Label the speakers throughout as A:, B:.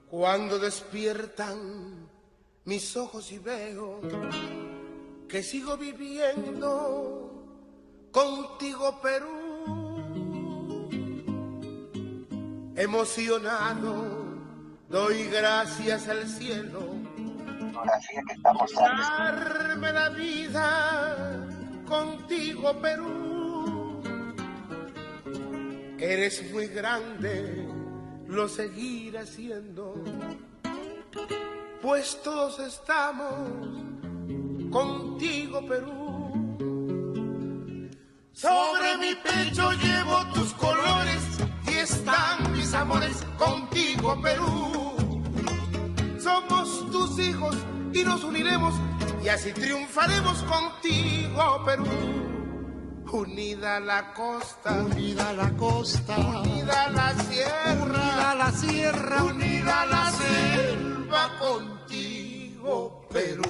A: Cuando despiertan mis ojos y veo que sigo viviendo contigo, Perú, emocionado doy gracias al cielo por darme la vida contigo, Perú. Eres muy grande, lo seguiré haciendo, pues todos estamos contigo, Perú. Sobre mi pecho llevo tus colores y están mis amores contigo, Perú. Somos tus hijos y nos uniremos y así triunfaremos contigo, Perú. Unida la costa,
B: unida la costa,
A: unida la sierra,
B: unida la sierra,
A: unida la selva contigo, Perú.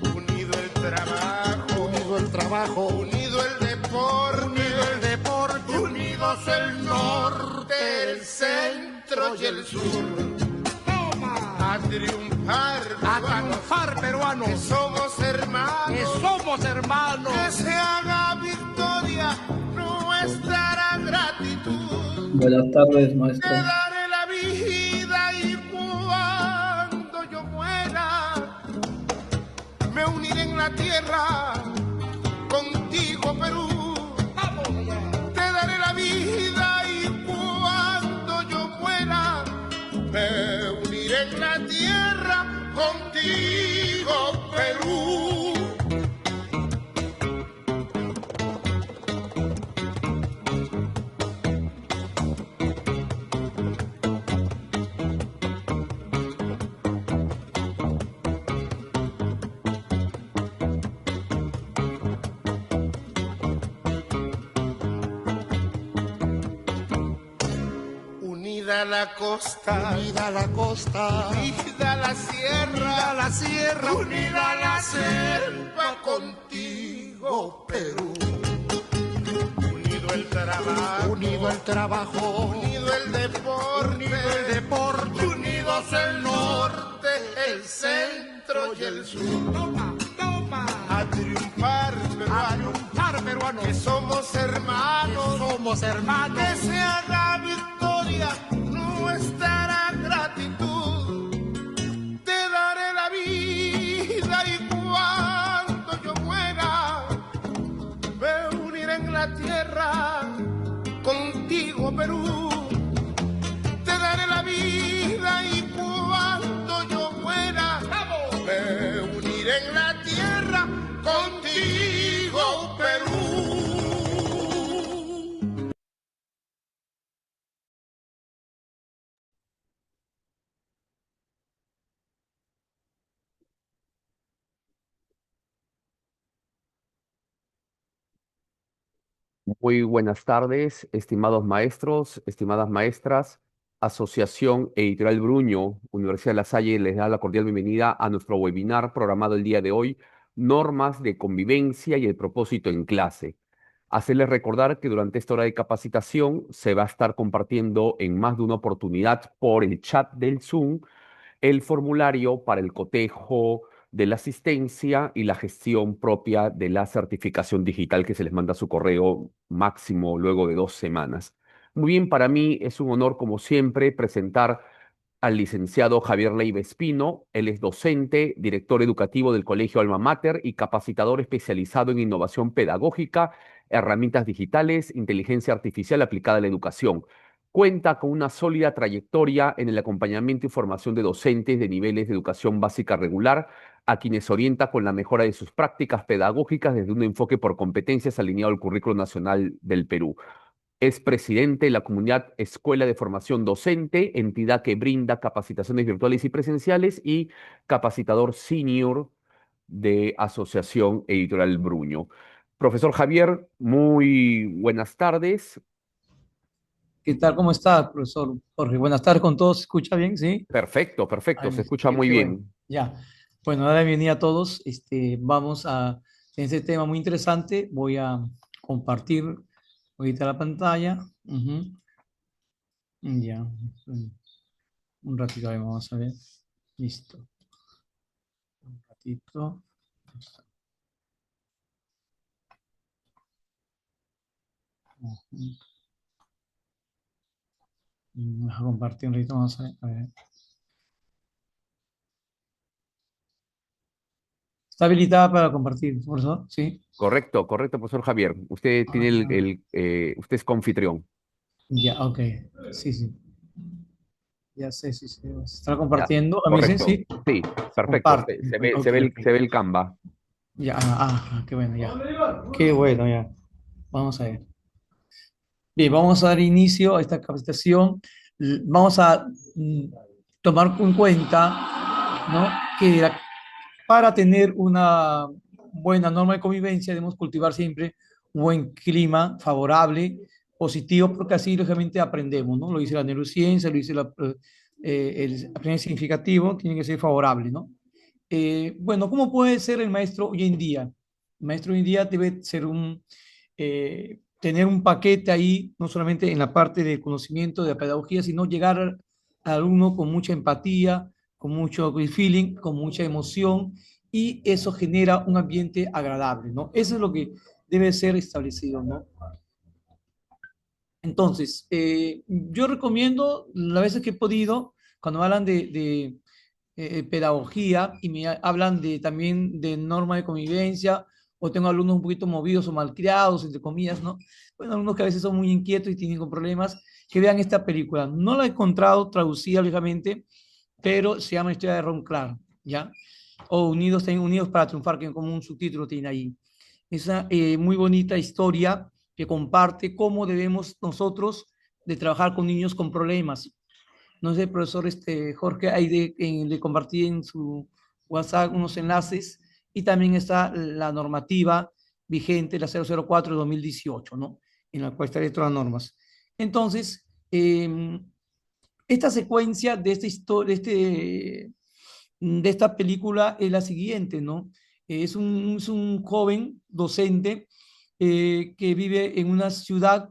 A: Unido el trabajo,
B: unido el trabajo,
A: unido el deporte,
B: unido el deporte,
A: unidos el norte, el centro y el sur. A triunfar,
B: peruanos,
A: que somos hermanos,
B: que somos hermanos,
A: que se haga victoria nuestra gratitud.
C: Buenas tardes, maestro.
A: Te daré la vida y cuando yo muera, me uniré en la tierra contigo, Perú. Te daré la vida y cuando yo muera, me uniré en la tierra contigo, Perú. Unida la costa,
B: unida la costa,
A: unida la sierra,
B: unida la sierra,
A: unida la selva contigo, Perú. Unido el trabajo,
B: unido el trabajo,
A: unido el deporte,
B: unido el deporte,
A: unidos el norte, el centro y el sur.
B: Toma, toma.
A: A triunfar,
B: Peruanos,
A: que somos hermanos, que se haga victoria nuestra gratitud. Te daré la vida y cuando yo muera, me uniré en la tierra contigo, Perú. Te daré la vida y cuando yo muera, me uniré en la tierra contigo, Perú.
D: Muy buenas tardes, estimados maestros, estimadas maestras. Asociación Editorial Bruño, Universidad de La Salle, les da la cordial bienvenida a nuestro webinar programado el día de hoy, Normas de Convivencia y el Propósito en Clase. Hacerles recordar que durante esta hora de capacitación se va a estar compartiendo en más de una oportunidad por el chat del Zoom el formulario para el cotejo de la asistencia y la gestión propia de la certificación digital que se les manda a su correo máximo luego de 2 semanas. Muy bien, para mí es un honor, como siempre, presentar al licenciado Javier Leiva Espino. Él es docente, director educativo del Colegio Alma Mater y capacitador especializado en innovación pedagógica, herramientas digitales, inteligencia artificial aplicada a la educación. Cuenta con una sólida trayectoria en el acompañamiento y formación de docentes de niveles de educación básica regular, a quienes orienta con la mejora de sus prácticas pedagógicas desde un enfoque por competencias alineado al Currículo Nacional del Perú. Es presidente de la comunidad Escuela de Formación Docente, entidad que brinda capacitaciones virtuales y presenciales, y capacitador senior de Asociación Editorial Bruño. Profesor Javier, muy buenas tardes.
E: ¿Qué tal? ¿Cómo está, profesor Jorge? Buenas tardes con todos. ¿Se escucha bien? ¿Sí?
D: Perfecto, perfecto. Se escucha
E: Qué
D: muy
E: bueno.
D: bien.
E: Ya. Bueno, la bienvenida a todos. Vamos a, en este tema muy interesante, voy a compartir Ahorita la pantalla. Ujú. Ya. Un ratito, ahí vamos a ver. Listo. Un ratito. Ujú. Vamos a compartir un ratito, vamos a ver. A ver. ¿Está habilitada para compartir, por eso? Sí.
D: Correcto, correcto, profesor Javier. Usted
E: Ah,
D: tiene
E: ya.
D: usted es confitrión.
E: Ya, ok. Sí, sí. Ya sé, sí, sí. Se está
D: Ya,
E: compartiendo. A mí dicen
D: correcto.
E: sí.
D: Sí,
E: Se
D: perfecto.
E: comparte.
D: Se
E: Ok,
D: ve
E: ok.
D: se ve el Canva.
E: Ya, qué bueno, ya. Qué bueno, ya. Vamos a ver. Bien, vamos a dar inicio a esta capacitación. Vamos a tomar en cuenta, ¿no? que para tener una buena norma de convivencia debemos cultivar siempre un buen clima favorable, positivo, porque así lógicamente aprendemos, ¿no? Lo dice la neurociencia, lo dice el aprendizaje significativo, tiene que ser favorable, ¿no? Bueno, ¿cómo puede ser el maestro hoy en día? El maestro hoy en día debe ser tener un paquete ahí, no solamente en la parte de conocimiento, de la pedagogía, sino llegar al alumno con mucha empatía, con mucho feeling, con mucha emoción, y eso genera un ambiente agradable, ¿no? Eso es lo que debe ser establecido, ¿no? Entonces, yo recomiendo, las veces que he podido, cuando hablan de pedagogía y me hablan también de norma de convivencia, o tengo alumnos un poquito movidos o malcriados, entre comillas, ¿no? Bueno, alumnos que a veces son muy inquietos y tienen problemas, que vean esta película. No la he encontrado traducida, lógicamente, pero se llama Historia de Ron Clark, ¿ya? O Unidos para Triunfar, que como un subtítulo tiene ahí. Esa muy bonita historia que comparte cómo debemos nosotros de trabajar con niños con problemas. No sé, profesor Jorge, ahí le compartí en su WhatsApp unos enlaces, y también está la normativa vigente, la 004 de 2018, ¿no? En la cual están todas las normas. Entonces, esta secuencia de esta historia, de esta película es la siguiente, ¿no? Es un joven docente que vive en una ciudad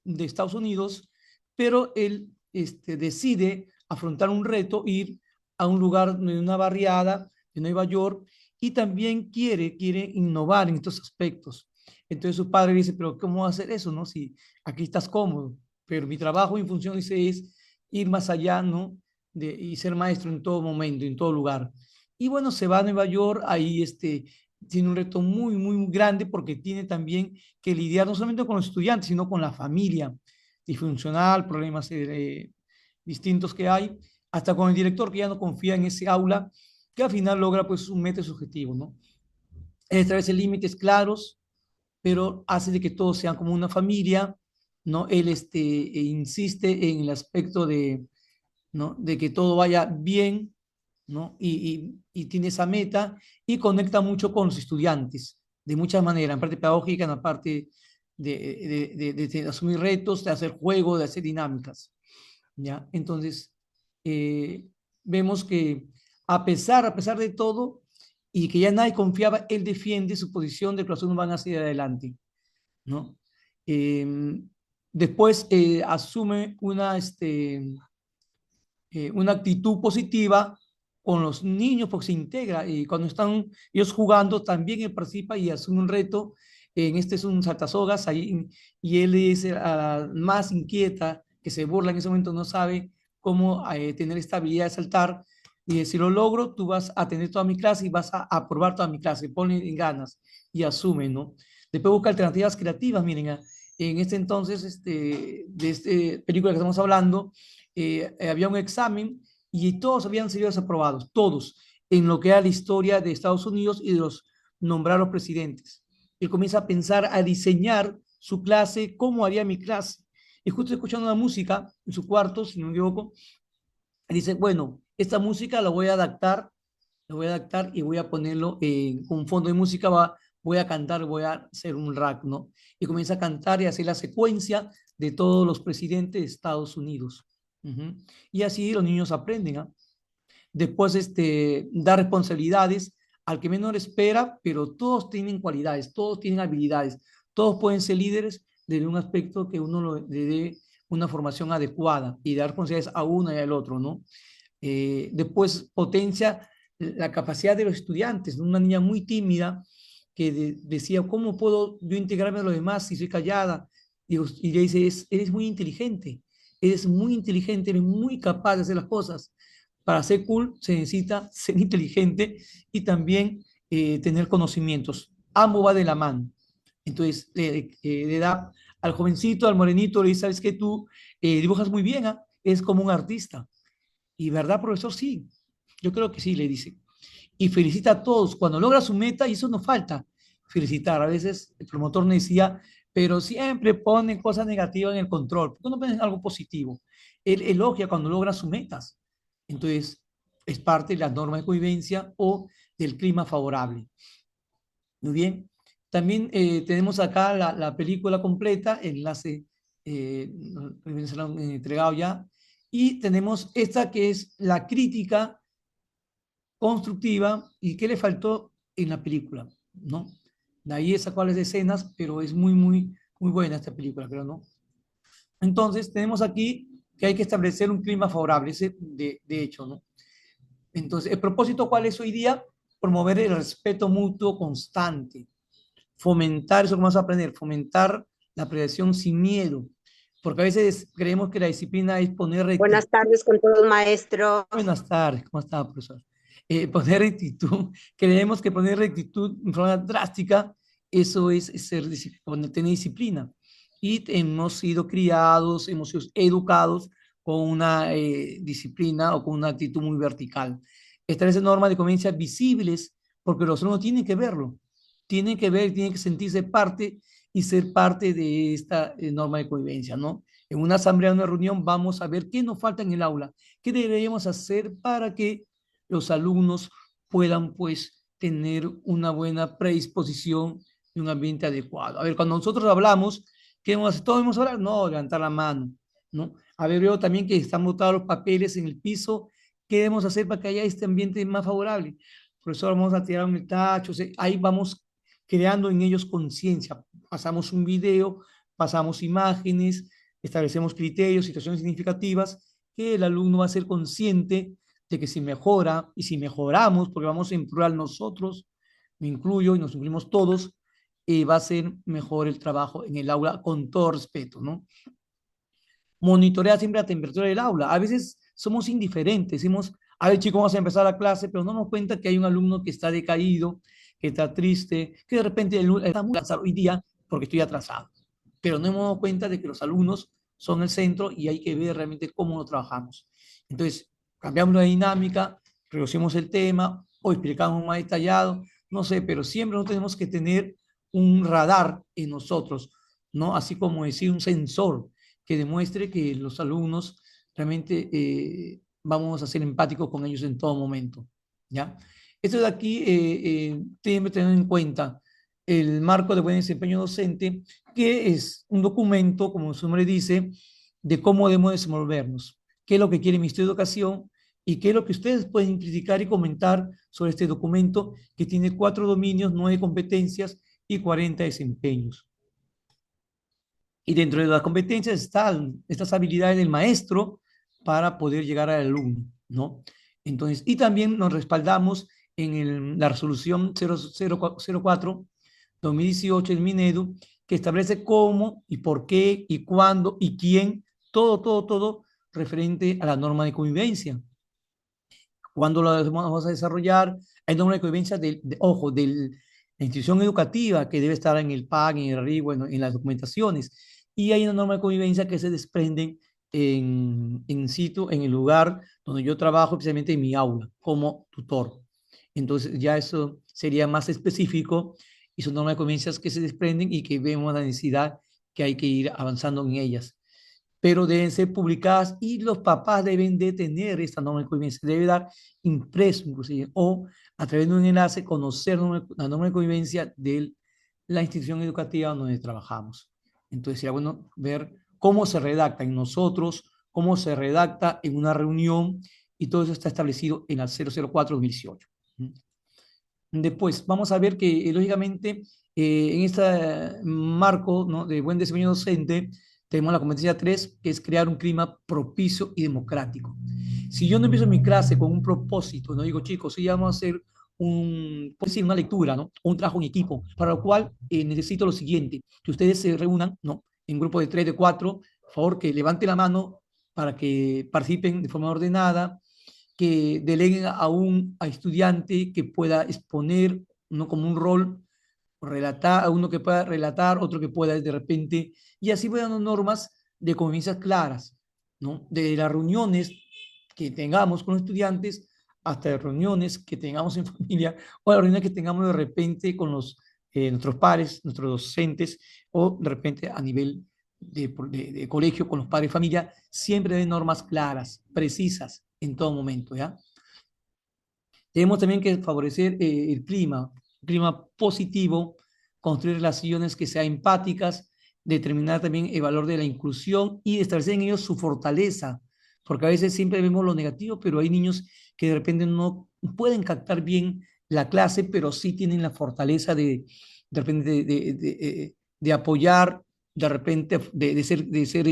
E: de Estados Unidos, pero él decide afrontar un reto, ir a un lugar de una barriada de Nueva York, y también quiere innovar en estos aspectos. Entonces su padre dice, pero ¿cómo hacer eso, no? Si aquí estás cómodo, pero mi trabajo en función dice es ir más allá, ¿no? Y ser maestro en todo momento, en todo lugar. Y bueno, se va a Nueva York, ahí tiene un reto muy, muy grande, porque tiene también que lidiar no solamente con los estudiantes, sino con la familia disfuncional, problemas distintos que hay, hasta con el director que ya no confía en ese aula, que al final logra pues un meta subjetivo, ¿no? Establece límites claros, pero hace de que todos sean como una familia, ¿no? Él insiste en el aspecto ¿no? De que todo vaya bien, ¿no? Y tiene esa meta, y conecta mucho con los estudiantes, de muchas maneras, en parte pedagógica, en la parte de asumir retos, de hacer juegos, de hacer dinámicas, ¿ya? Entonces, eh, vemos que a pesar de todo, y que ya nadie confiaba, él defiende su posición de que los alumnos van a seguir adelante, ¿no? Eh, Después asume una actitud positiva con los niños, porque se integra, y cuando están ellos jugando también él participa y asume un reto. En este es un saltasogas ahí, y él es la más inquieta, que se burla en ese momento, no sabe cómo tener esta habilidad de saltar, y si lo logro, tú vas a tener toda mi clase y vas a aprobar toda mi clase, pone en ganas y asume, ¿no? Después busca alternativas creativas, miren, en este entonces, de esta película que estamos hablando, había un examen y todos habían sido desaprobados, todos, en lo que era la historia de Estados Unidos y de los nombrar los presidentes. Él comienza a pensar, a diseñar su clase, cómo haría mi clase. Y justo escuchando una música en su cuarto, si no me equivoco, dice, bueno, esta música la voy a adaptar y voy a ponerlo con un fondo de música, voy a cantar, voy a hacer un rap, ¿no? Y comienza a cantar y a hacer la secuencia de todos los presidentes de Estados Unidos. Ujú. Y así los niños aprenden, ¿ah? Después, da responsabilidades al que menos espera, pero todos tienen cualidades, todos tienen habilidades, todos pueden ser líderes desde un aspecto que uno le dé una formación adecuada y dar responsabilidades a uno y al otro, ¿no? Después potencia la capacidad de los estudiantes, ¿no? Una niña muy tímida que decía, ¿cómo puedo yo integrarme a los demás si soy callada? Y le dice, eres muy inteligente, eres muy capaz de hacer las cosas. Para ser cool se necesita ser inteligente y también tener conocimientos. Ambos va de la mano. Entonces le da al jovencito, al morenito, le dice, ¿sabes qué? Tú dibujas muy bien, ¿ah? Es como un artista. Y verdad, profesor, sí. Yo creo que sí, le dice. Y felicita a todos cuando logra su meta, y eso nos falta, felicitar. A veces el promotor me decía, pero siempre ponen cosas negativas en el control. ¿Por qué no ponen algo positivo? Él elogia cuando logra sus metas. Entonces, es parte de la norma de convivencia o del clima favorable. Muy bien. También tenemos acá la película completa, el enlace se lo han entregado ya. Y tenemos esta que es la crítica constructiva y qué le faltó en la película, ¿no? De ahí esa cuáles escenas, pero es muy buena esta película, creo, ¿no? Entonces, tenemos aquí que hay que establecer un clima favorable, ese de hecho, ¿no? Entonces, el propósito, ¿cuál es hoy día? Promover el respeto mutuo constante, fomentar, eso que vamos a aprender, fomentar la prevención sin miedo, porque a veces creemos que la disciplina es poner rectitud.
C: Buenas tardes con todos, maestro.
E: Buenas tardes, ¿cómo está, profesor? Poner rectitud, creemos que poner rectitud en forma drástica, eso es ser, tener disciplina. Y hemos sido criados, hemos sido educados con una disciplina o con una actitud muy vertical. Establece normas de convivencia visibles, porque los alumnos tienen que verlo, tienen que ver, tienen que sentirse parte y ser parte de esta norma de convivencia, ¿no? En una asamblea, en una reunión, vamos a ver qué nos falta en el aula, qué deberíamos hacer para que los alumnos puedan, pues, tener una buena predisposición y un ambiente adecuado. A ver, cuando nosotros hablamos, ¿qué debemos hacer? ¿Todos debemos hablar? No, levantar la mano, ¿no? A ver, veo también que están botados los papeles en el piso. ¿Qué debemos hacer para que haya este ambiente más favorable? Profesor, vamos a tirar un tacho. O sea, ahí vamos creando en ellos conciencia. Pasamos un video, pasamos imágenes, establecemos criterios, situaciones significativas, que el alumno va a ser consciente de que si mejora y si mejoramos, porque vamos en plural nosotros, me incluyo y nos incluimos todos, va a ser mejor el trabajo en el aula con todo respeto, ¿no? Monitorea siempre la temperatura del aula. A veces somos indiferentes, decimos, a ver chicos, vamos a empezar la clase, pero no nos cuenta que hay un alumno que está decaído, que está triste, que de repente está muy cansado hoy día porque estoy atrasado. Pero no hemos dado cuenta de que los alumnos son el centro y hay que ver realmente cómo lo trabajamos. Entonces, cambiamos la dinámica, reducimos el tema o explicamos más detallado, no sé, pero siempre no tenemos que tener un radar en nosotros, ¿no? Así como decir un sensor que demuestre que los alumnos realmente vamos a ser empáticos con ellos en todo momento, ¿ya? Esto de aquí tiene que tener en cuenta el marco de buen desempeño docente, que es un documento, como su nombre dice, de cómo debemos desenvolvernos, qué es lo que quiere el Ministerio de Educación y qué es lo que ustedes pueden criticar y comentar sobre este documento que tiene 4 dominios, 9 competencias y 40 desempeños. Y dentro de las competencias están estas habilidades del maestro para poder llegar al alumno, ¿no? Entonces, y también nos respaldamos en la resolución 0004-2018 del Minedu, que establece cómo y por qué y cuándo y quién, todo referente a la norma de convivencia. ¿Cuándo la vamos a desarrollar? Hay norma de convivencia, ojo, de la institución educativa que debe estar en el PAC, en el RIB, bueno, en las documentaciones. Y hay una norma de convivencia que se desprenden en situ, en el lugar donde yo trabajo, especialmente en mi aula, como tutor. Entonces ya eso sería más específico y son normas de convivencias que se desprenden y que vemos la necesidad que hay que ir avanzando en ellas. Pero deben ser publicadas y los papás deben de tener esta norma de convivencia. Debe dar impreso inclusive o a través de un enlace conocer la norma de convivencia de la institución educativa donde trabajamos. Entonces sería bueno ver cómo se redacta en nosotros, cómo se redacta en una reunión y todo eso está establecido en la 004-2018. Después vamos a ver que lógicamente En este marco, ¿no?, de buen desempeño docente, tenemos la competencia 3, que es crear un clima propicio y democrático. Si yo no empiezo mi clase con un propósito, no digo, chicos, sí, vamos a hacer pues sí, una lectura, ¿no?, o un trabajo en equipo, para lo cual necesito lo siguiente, que ustedes se reúnan, ¿no?, en grupo de 3, de 4, por favor, que levanten la mano para que participen de forma ordenada, que deleguen a estudiante que pueda exponer, no como un rol, relatar, a uno que pueda relatar, otro que pueda de repente, y así voy dando normas de convivencia claras, ¿no? De las reuniones que tengamos con los estudiantes hasta las reuniones que tengamos en familia o las reuniones que tengamos de repente con nuestros pares, nuestros docentes o de repente a nivel de colegio con los padres de familia, siempre de normas claras, precisas en todo momento, ¿ya? Tenemos también que favorecer el clima positivo, construir relaciones que sean empáticas, determinar también el valor de la inclusión y establecer en ellos su fortaleza, porque a veces siempre vemos lo negativo, pero hay niños que de repente no pueden captar bien la clase, pero sí tienen la fortaleza de repente de apoyar, de repente de ser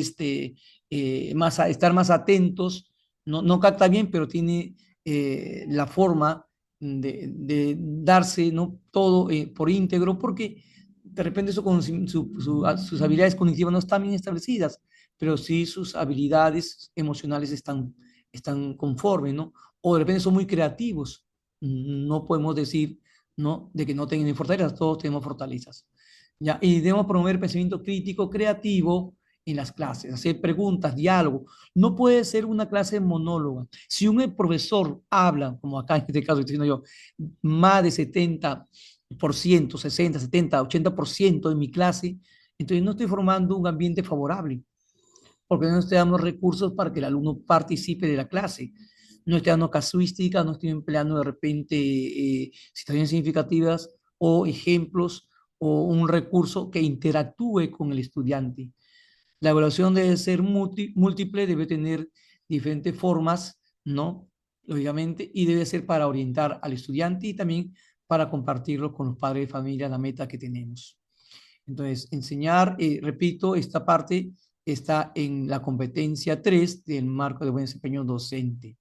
E: estar más atentos, no capta bien, pero tiene la forma de darse, ¿no?, todo por íntegro, porque de repente sus habilidades cognitivas no están bien establecidas, pero sí sus habilidades emocionales están conformes, ¿no? O de repente son muy creativos. No podemos decir, ¿no?, de que no tengan fortalezas, todos tenemos fortalezas. ¿Ya? Y debemos promover pensamiento crítico, creativo en las clases, hacer preguntas, diálogo. No puede ser una clase monóloga. Si un profesor habla, como acá en este caso estoy diciendo yo, más de 70%, 60, 70, 80% de mi clase, entonces no estoy formando un ambiente favorable, porque no estoy dando recursos para que el alumno participe de la clase. No estoy dando casuística, no estoy empleando de repente situaciones significativas o ejemplos o un recurso que interactúe con el estudiante. La evaluación debe ser múltiple, debe tener diferentes formas, ¿no? Lógicamente, y debe ser para orientar al estudiante y también para compartirlo con los padres de familia, la meta que tenemos. Entonces, enseñar, repito, esta parte está en la competencia 3 del marco de buen desempeño docente,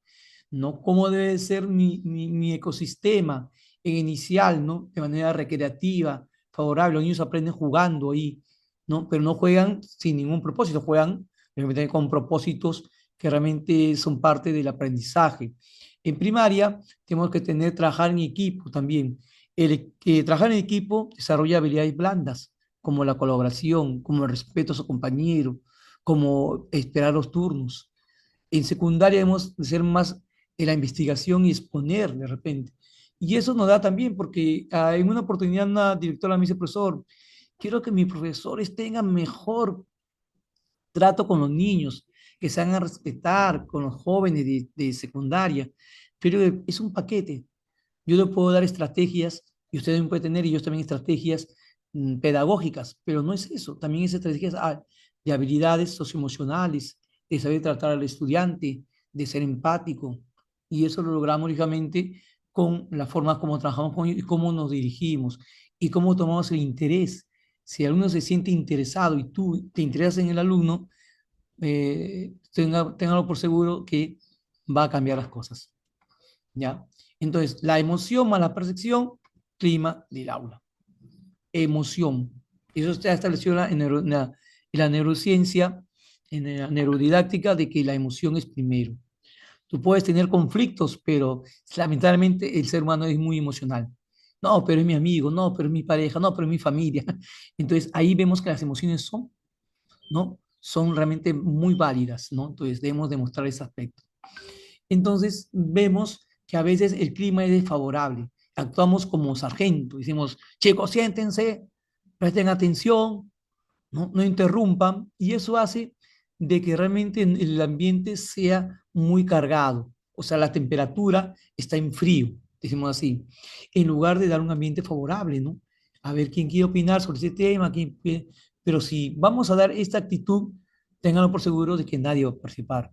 E: ¿no? ¿Cómo debe ser mi ecosistema en inicial, ¿no? De manera recreativa, favorable. Los niños aprenden jugando ahí, ¿no? Pero no juegan sin ningún propósito, juegan con propósitos que realmente son parte del aprendizaje. En primaria tenemos que trabajar en equipo también. Trabajar en equipo desarrolla habilidades blandas, como la colaboración, como el respeto a su compañero, como esperar los turnos. En secundaria debemos ser más en la investigación y exponer de repente. Y eso nos da también, porque en una oportunidad una directora me dice, profesor, quiero que mis profesores tengan mejor trato con los niños, que se hagan a respetar con los jóvenes de secundaria, pero es un paquete. Yo le puedo dar estrategias, y usted también puede tener, y yo también estrategias pedagógicas, pero no es eso, también es estrategias de habilidades socioemocionales, de saber tratar al estudiante, de ser empático, y eso lo logramos, lógicamente, con la forma como trabajamos con ellos y cómo nos dirigimos y cómo tomamos el interés. Si el alumno se siente interesado y tú te interesas en el alumno, téngalo por seguro que va a cambiar las cosas. ¿Ya? Entonces, la emoción más la percepción, clima del aula. Emoción. Eso está establecido en la neurociencia, en la neurodidáctica, de que la emoción es primero. Tú puedes tener conflictos, pero lamentablemente el ser humano es muy emocional. No, pero es mi amigo, no, pero es mi pareja, no, pero es mi familia. Entonces ahí vemos que las emociones ¿no? Son realmente muy válidas, ¿no? Entonces debemos demostrar ese aspecto. Entonces vemos que a veces el clima es desfavorable. Actuamos como sargento, decimos, chicos, siéntense, presten atención, no interrumpan, y eso hace de que realmente el ambiente sea muy cargado, o sea, la temperatura está en frío, decimos así, en lugar de dar un ambiente favorable, ¿no? A ver quién quiere opinar sobre ese tema, pero si vamos a dar esta actitud, ténganlo por seguro de que nadie va a participar.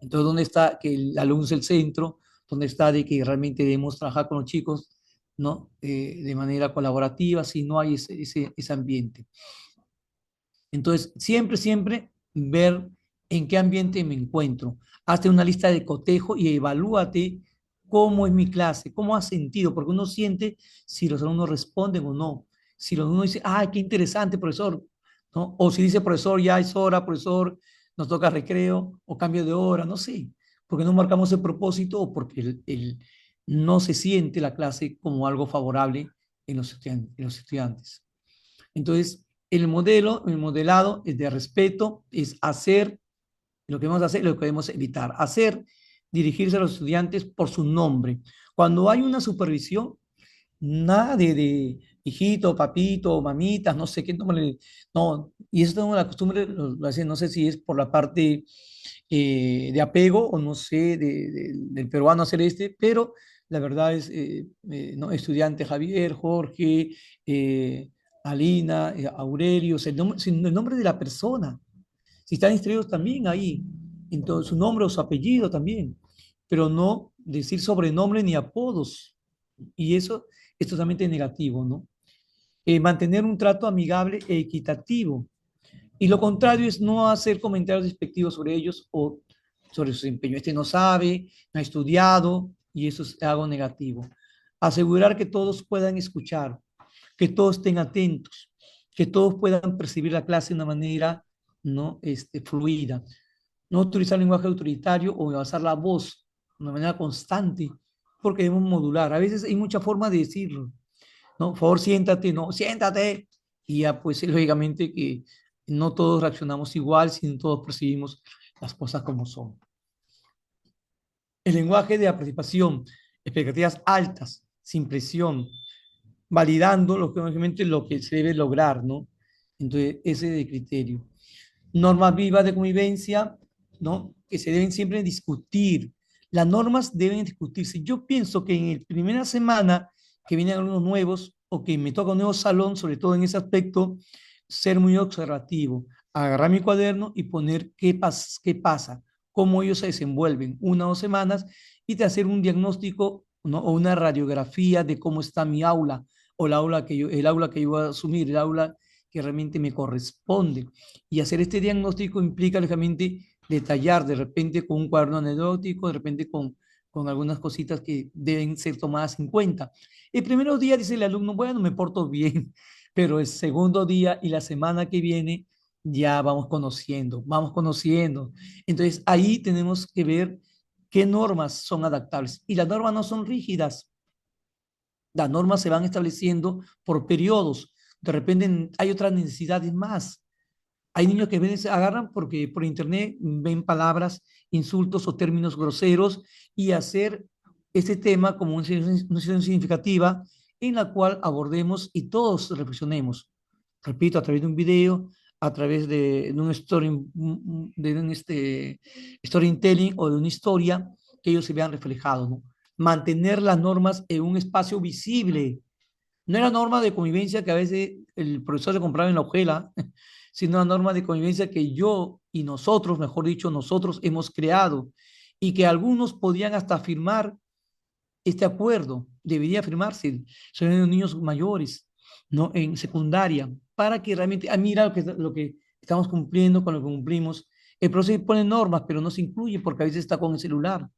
E: Entonces, ¿dónde está que el alumno es el centro? ¿Dónde está de que realmente debemos trabajar con los chicos ¿no? De manera colaborativa, si no hay ese ambiente. Entonces, siempre, siempre ver en qué ambiente me encuentro. Hazte una lista de cotejo y evalúate cómo es mi clase, cómo has sentido, porque uno siente si los alumnos responden o no. Si los alumnos dicen, ay, qué interesante, profesor, ¿no? O si dice, profesor, ya es hora, profesor, nos toca recreo o cambio de hora, no sé, porque no marcamos el propósito o porque no se siente la clase como algo favorable en los estudiantes. Entonces, el modelado es de respeto, es hacer lo que debemos hacer, lo que debemos evitar. Hacer, dirigirse a los estudiantes por su nombre. Cuando hay una supervisión, nada de hijito, papito, mamitas, no sé qué nombre. No, y eso tengo la costumbre, no sé si es por la parte de apego o no sé, del peruano hacer pero la verdad es, no, estudiante Javier, Jorge, Alina, Aurelio, el nombre de la persona. Si están inscritos también ahí, entonces su nombre o su apellido también, pero no decir sobrenombre ni apodos. Y eso es totalmente negativo, ¿no? Mantener un trato amigable e equitativo. Y lo contrario es no hacer comentarios despectivos sobre ellos o sobre su desempeño. Este no sabe, no ha estudiado, y eso es algo negativo. Asegurar que todos puedan escuchar, que todos estén atentos, que todos puedan percibir la clase de una manera, ¿no? Fluida. No utilizar lenguaje autoritario o alzar la voz de una manera constante, porque debemos modular. A veces hay mucha forma de decirlo, ¿no? Por favor, siéntate, no, siéntate. Y ya, pues, lógicamente que no todos reaccionamos igual, sino todos percibimos las cosas como son. El lenguaje de la participación, expectativas altas, sin presión, validando lógicamente lo que se debe lograr, ¿no? Entonces, ese es el criterio. Normas vivas de convivencia, ¿no? Que se deben siempre discutir. Las normas deben discutirse. Yo pienso que en la primera semana que vienen algunos nuevos o que me toca un nuevo salón, sobre todo en ese aspecto, ser muy observativo, agarrar mi cuaderno y poner qué pasa, cómo ellos se desenvuelven 1 o 2 semanas y de hacer un diagnóstico, ¿no? O una radiografía de cómo está mi aula o el aula que yo voy a asumir, el aula que realmente me corresponde. Y hacer este diagnóstico implica, lógicamente, detallar de repente con un cuaderno anecdótico, de repente con algunas cositas que deben ser tomadas en cuenta. El primer día dice el alumno, bueno, me porto bien, pero el segundo día y la semana que viene ya vamos conociendo, vamos conociendo. Entonces ahí tenemos que ver qué normas son adaptables. Y las normas no son rígidas. Las normas se van estableciendo por periodos. De repente hay otras necesidades más. Hay niños que ven, se agarran porque por internet ven palabras, insultos o términos groseros y hacer este tema como una sesión significativa en la cual abordemos y todos reflexionemos. Repito, a través de un video, a través de un storytelling o de una historia que ellos se vean reflejados, ¿no? Mantener las normas en un espacio visible. No era norma de convivencia que a veces el profesor le compraba en la hojuela, sino una norma de convivencia que yo y nosotros, mejor dicho, nosotros hemos creado y que algunos podían hasta firmar este acuerdo, debería firmarse, son los niños mayores, ¿no? En secundaria, para que realmente, mira lo que estamos cumpliendo con lo que cumplimos. El profesor pone normas, pero no se incluye porque a veces está con el celular.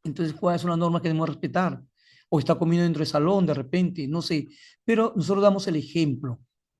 E: Entonces, ¿cuáles son las normas que debemos respetar? O está comiendo dentro del salón de repente, no sé. Pero nosotros damos el ejemplo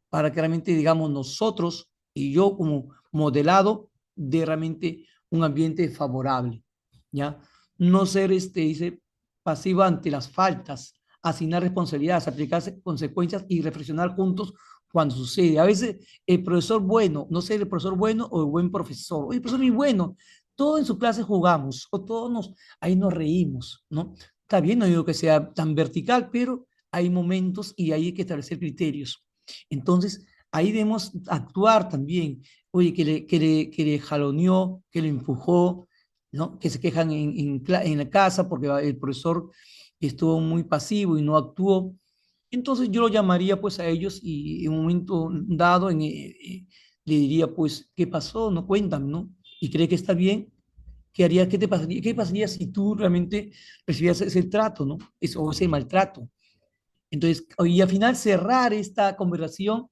E: para que realmente, digamos, nosotros y yo como modelado de realmente un ambiente favorable, ¿ya? No ser, dice, pasivo ante las faltas, asignar responsabilidades, aplicar consecuencias y reflexionar juntos cuando sucede. A veces el profesor bueno, no sé, el profesor bueno o el buen profesor, oye, el profesor muy bueno, todos en su clase jugamos o ahí nos reímos, ¿no? Está bien, no digo que sea tan vertical, pero hay momentos y ahí hay que establecer criterios. Entonces, ahí debemos actuar también. Oye, que le jaloneó, que le empujó, ¿no? Que se quejan en la casa porque el profesor estuvo muy pasivo y no actuó. Entonces yo lo llamaría pues a ellos y en un momento dado le diría pues, ¿qué pasó? No cuentan, ¿no? ¿Y cree que está bien? ¿Qué pasaría si tú realmente recibías ese trato, ¿no? O ese maltrato? Entonces, y al final cerrar esta conversación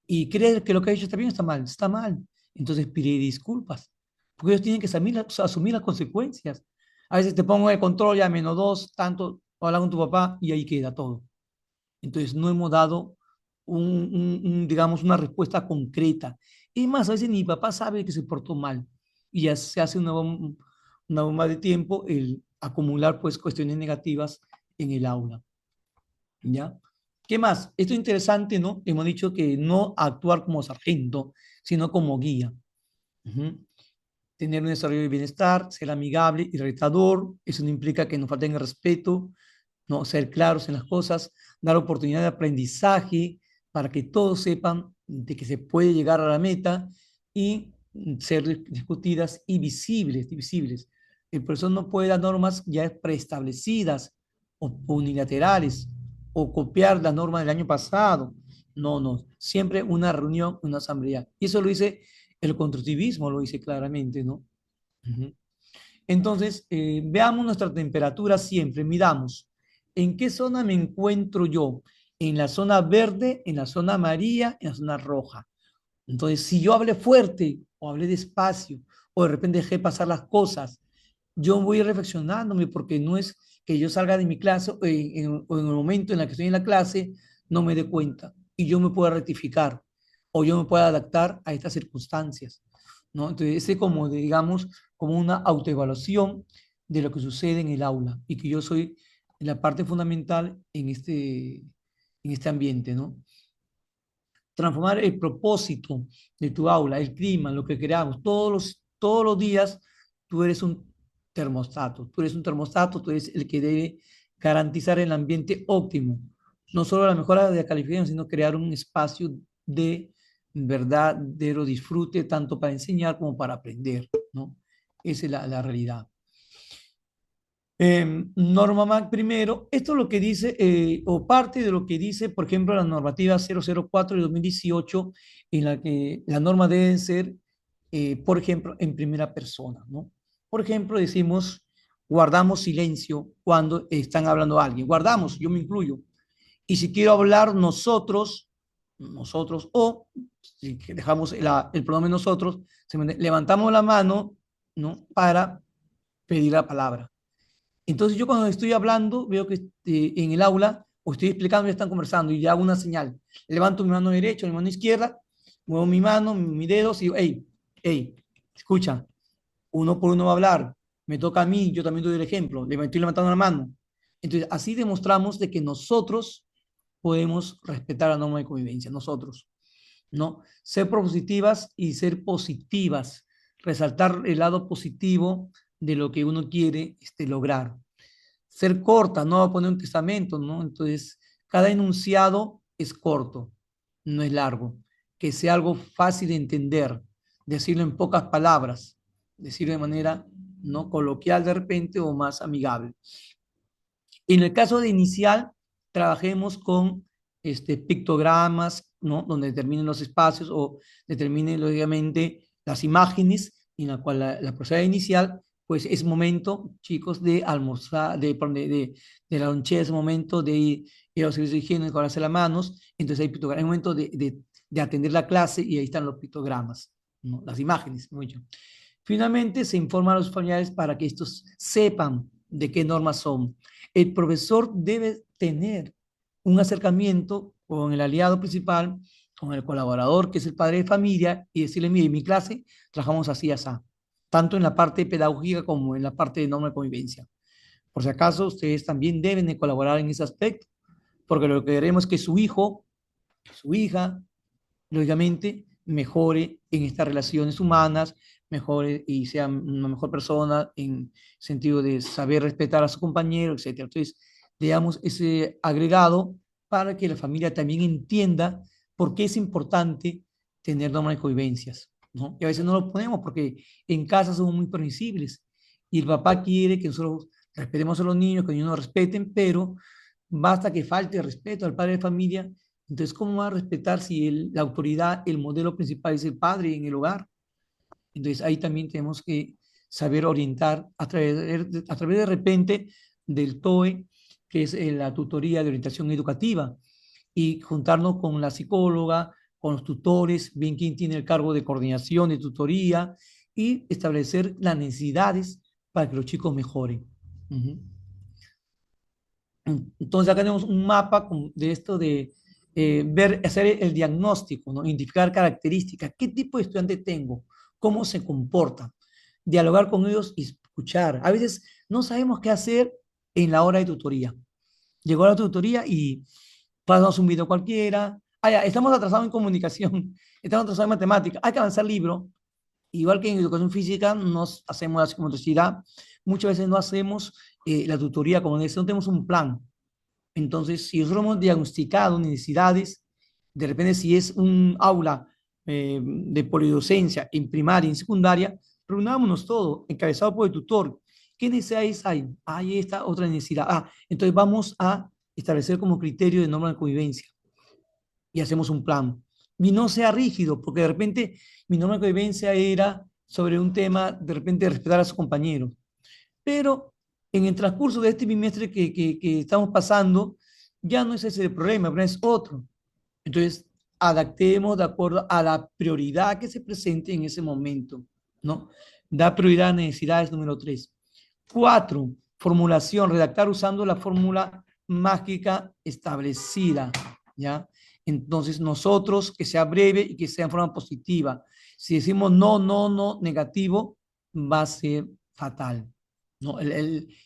E: y creer que lo que ha hecho está bien, está mal, está mal. Entonces pide disculpas, porque ellos tienen que asumir las consecuencias. A veces te pongo el control ya -2, tanto, o habla con tu papá y ahí queda todo. Entonces no hemos dado digamos, una respuesta concreta. Y más, a veces ni papá sabe que se portó mal y ya se hace una bomba de tiempo el acumular pues cuestiones negativas en el aula. ¿Ya? ¿Qué más? Esto es interesante, ¿no? Hemos dicho que no actuar como sargento, sino como guía. Ujú. Tener un desarrollo de bienestar, ser amigable y retador, eso no implica que nos falten el respeto, ¿no? Ser claros en las cosas, dar oportunidad de aprendizaje para que todos sepan de que se puede llegar a la meta y ser discutidas y visibles, visibles. El profesor no puede dar normas ya preestablecidas o unilaterales o copiar la norma del año pasado. No, no. Siempre una reunión, una asamblea. Y eso lo dice el constructivismo, lo dice claramente, ¿no? Ujú. Entonces, veamos nuestra temperatura siempre, midamos. ¿En qué zona me encuentro yo? ¿En la zona verde, en la zona amarilla, en la zona roja? Entonces, si yo hablé fuerte o hablé despacio o de repente dejé pasar las cosas, yo voy reflexionándome porque no es que yo salga de mi clase o en el momento en el que estoy en la clase no me dé cuenta y yo me pueda rectificar o yo me pueda adaptar a estas circunstancias, ¿no? Entonces, ese como, digamos, como una autoevaluación de lo que sucede en el aula y que yo soy la parte fundamental en este ambiente, ¿no? Transformar el propósito de tu aula, el clima, lo que creamos. Todos los días tú eres un termostato, tú eres un termostato, tú eres el que debe garantizar el ambiente óptimo. No solo la mejora de la calificación, sino crear un espacio de verdadero disfrute, tanto para enseñar como para aprender, ¿no? Esa es la realidad. Norma MAC primero, esto es lo que dice, o parte de lo que dice, por ejemplo, la normativa 004 de 2018, en la que la norma debe ser, por ejemplo, en primera persona, ¿no? Por ejemplo, decimos, guardamos silencio cuando están hablando alguien, guardamos, yo me incluyo. Y si quiero hablar nosotros, o si dejamos el pronombre nosotros, levantamos la mano, ¿no? Para pedir la palabra. Entonces yo cuando estoy hablando, veo que en el aula, o estoy explicando, ya están conversando y ya hago una señal. Levanto mi mano derecha, mi mano izquierda, muevo mi mano, mis dedos y digo, hey, hey, escucha, uno por uno va a hablar, me toca a mí, yo también doy el ejemplo, le estoy levantando la mano. Entonces así demostramos de que nosotros podemos respetar la norma de convivencia, nosotros, ¿no? Ser propositivas y ser positivas, resaltar el lado positivo de lo que uno quiere lograr. Ser corta, no va a poner un testamento, ¿no? Entonces, cada enunciado es corto, no es largo. Que sea algo fácil de entender, decirlo en pocas palabras, decirlo de manera no coloquial de repente o más amigable. En el caso de inicial, trabajemos con pictogramas, ¿no? Donde determinen los espacios o determinen, lógicamente, las imágenes en la cual la profesora inicial, pues es momento, chicos, de almorzar, de la lonchera, es momento de ir a los servicios de higiene, enjuagarse las manos, entonces hay pictogramas, es momento de atender la clase y ahí están los pictogramas, ¿no? Las imágenes, mucho. Finalmente, se informa a los familiares para que estos sepan de qué normas son. El profesor debe tener un acercamiento con el aliado principal, con el colaborador, que es el padre de familia, y decirle, mire, en mi clase trabajamos así, así, tanto en la parte pedagógica como en la parte de norma de convivencia. Por si acaso, ustedes también deben de colaborar en ese aspecto, porque lo que queremos es que su hijo, su hija, lógicamente, mejore en estas relaciones humanas, mejore y sea una mejor persona en sentido de saber respetar a su compañero, etcétera. Entonces, le damos ese agregado para que la familia también entienda por qué es importante tener normas de convivencias, ¿no? Y a veces no lo ponemos porque en casa somos muy permisibles y el papá quiere que nosotros respetemos a los niños, que ellos nos respeten, pero basta que falte respeto al padre de familia. Entonces, ¿cómo va a respetar si la autoridad, el modelo principal es el padre en el hogar? Entonces, ahí también tenemos que saber orientar a través de repente del TOE que es la tutoría de orientación educativa, y juntarnos con la psicóloga, con los tutores, bien quién tiene el cargo de coordinación de tutoría, y establecer las necesidades para que los chicos mejoren. Ujú. Entonces acá tenemos un mapa de esto de ver, hacer el diagnóstico, ¿no? Identificar características, qué tipo de estudiante tengo, cómo se comporta, dialogar con ellos y escuchar. A veces no sabemos qué hacer en la hora de tutoría. Llegó la tutoría y pasamos un video cualquiera. Ah, ya, estamos atrasados en comunicación, estamos atrasados en matemática, hay que avanzar libro. Igual que en educación física, nos hacemos la psicomotricidad, muchas veces no hacemos la tutoría como dice, no tenemos un plan. Entonces, si nosotros hemos diagnosticado necesidades, de repente si es un aula de polidocencia en primaria y en secundaria, reunámonos todos, encabezado por el tutor. ¿Qué necesidades hay? Hay esta otra necesidad. Entonces vamos a establecer como criterio de norma de convivencia y hacemos un plan. Y no sea rígido, porque de repente mi norma de convivencia era sobre un tema, de repente, de respetar a sus compañeros. Pero en el transcurso de este bimestre que estamos pasando, ya no es ese el problema es otro. Entonces, adaptemos de acuerdo a la prioridad que se presente en ese momento, ¿no? Da prioridad a necesidades número 3. 4, formulación, redactar usando la fórmula mágica establecida, ¿ya? Entonces, nosotros, que sea breve y que sea en forma positiva. Si decimos no, no, no, negativo, va a ser fatal. No,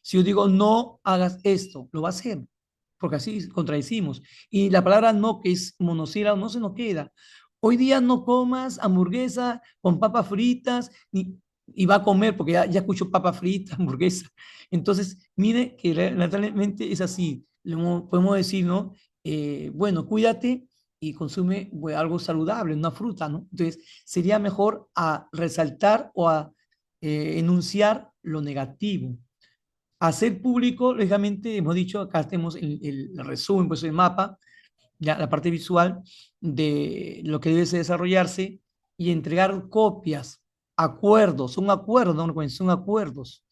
E: si yo digo no hagas esto, lo va a hacer, porque así contradecimos. Y la palabra no, que es monosílabo, no se nos queda. Hoy día no comas hamburguesa con papas fritas, y va a comer, porque ya escuchó papas fritas, hamburguesa. Entonces, mire que lamentablemente es así. Podemos decir, ¿no? Bueno, cuídate y consume algo saludable, una fruta, ¿no? Entonces, sería mejor a resaltar o a enunciar lo negativo. Hacer público, lógicamente, hemos dicho, acá tenemos el resumen, pues el mapa, ya, la parte visual de lo que debe desarrollarse y entregar copias, acuerdos, son acuerdos, no, son acuerdos.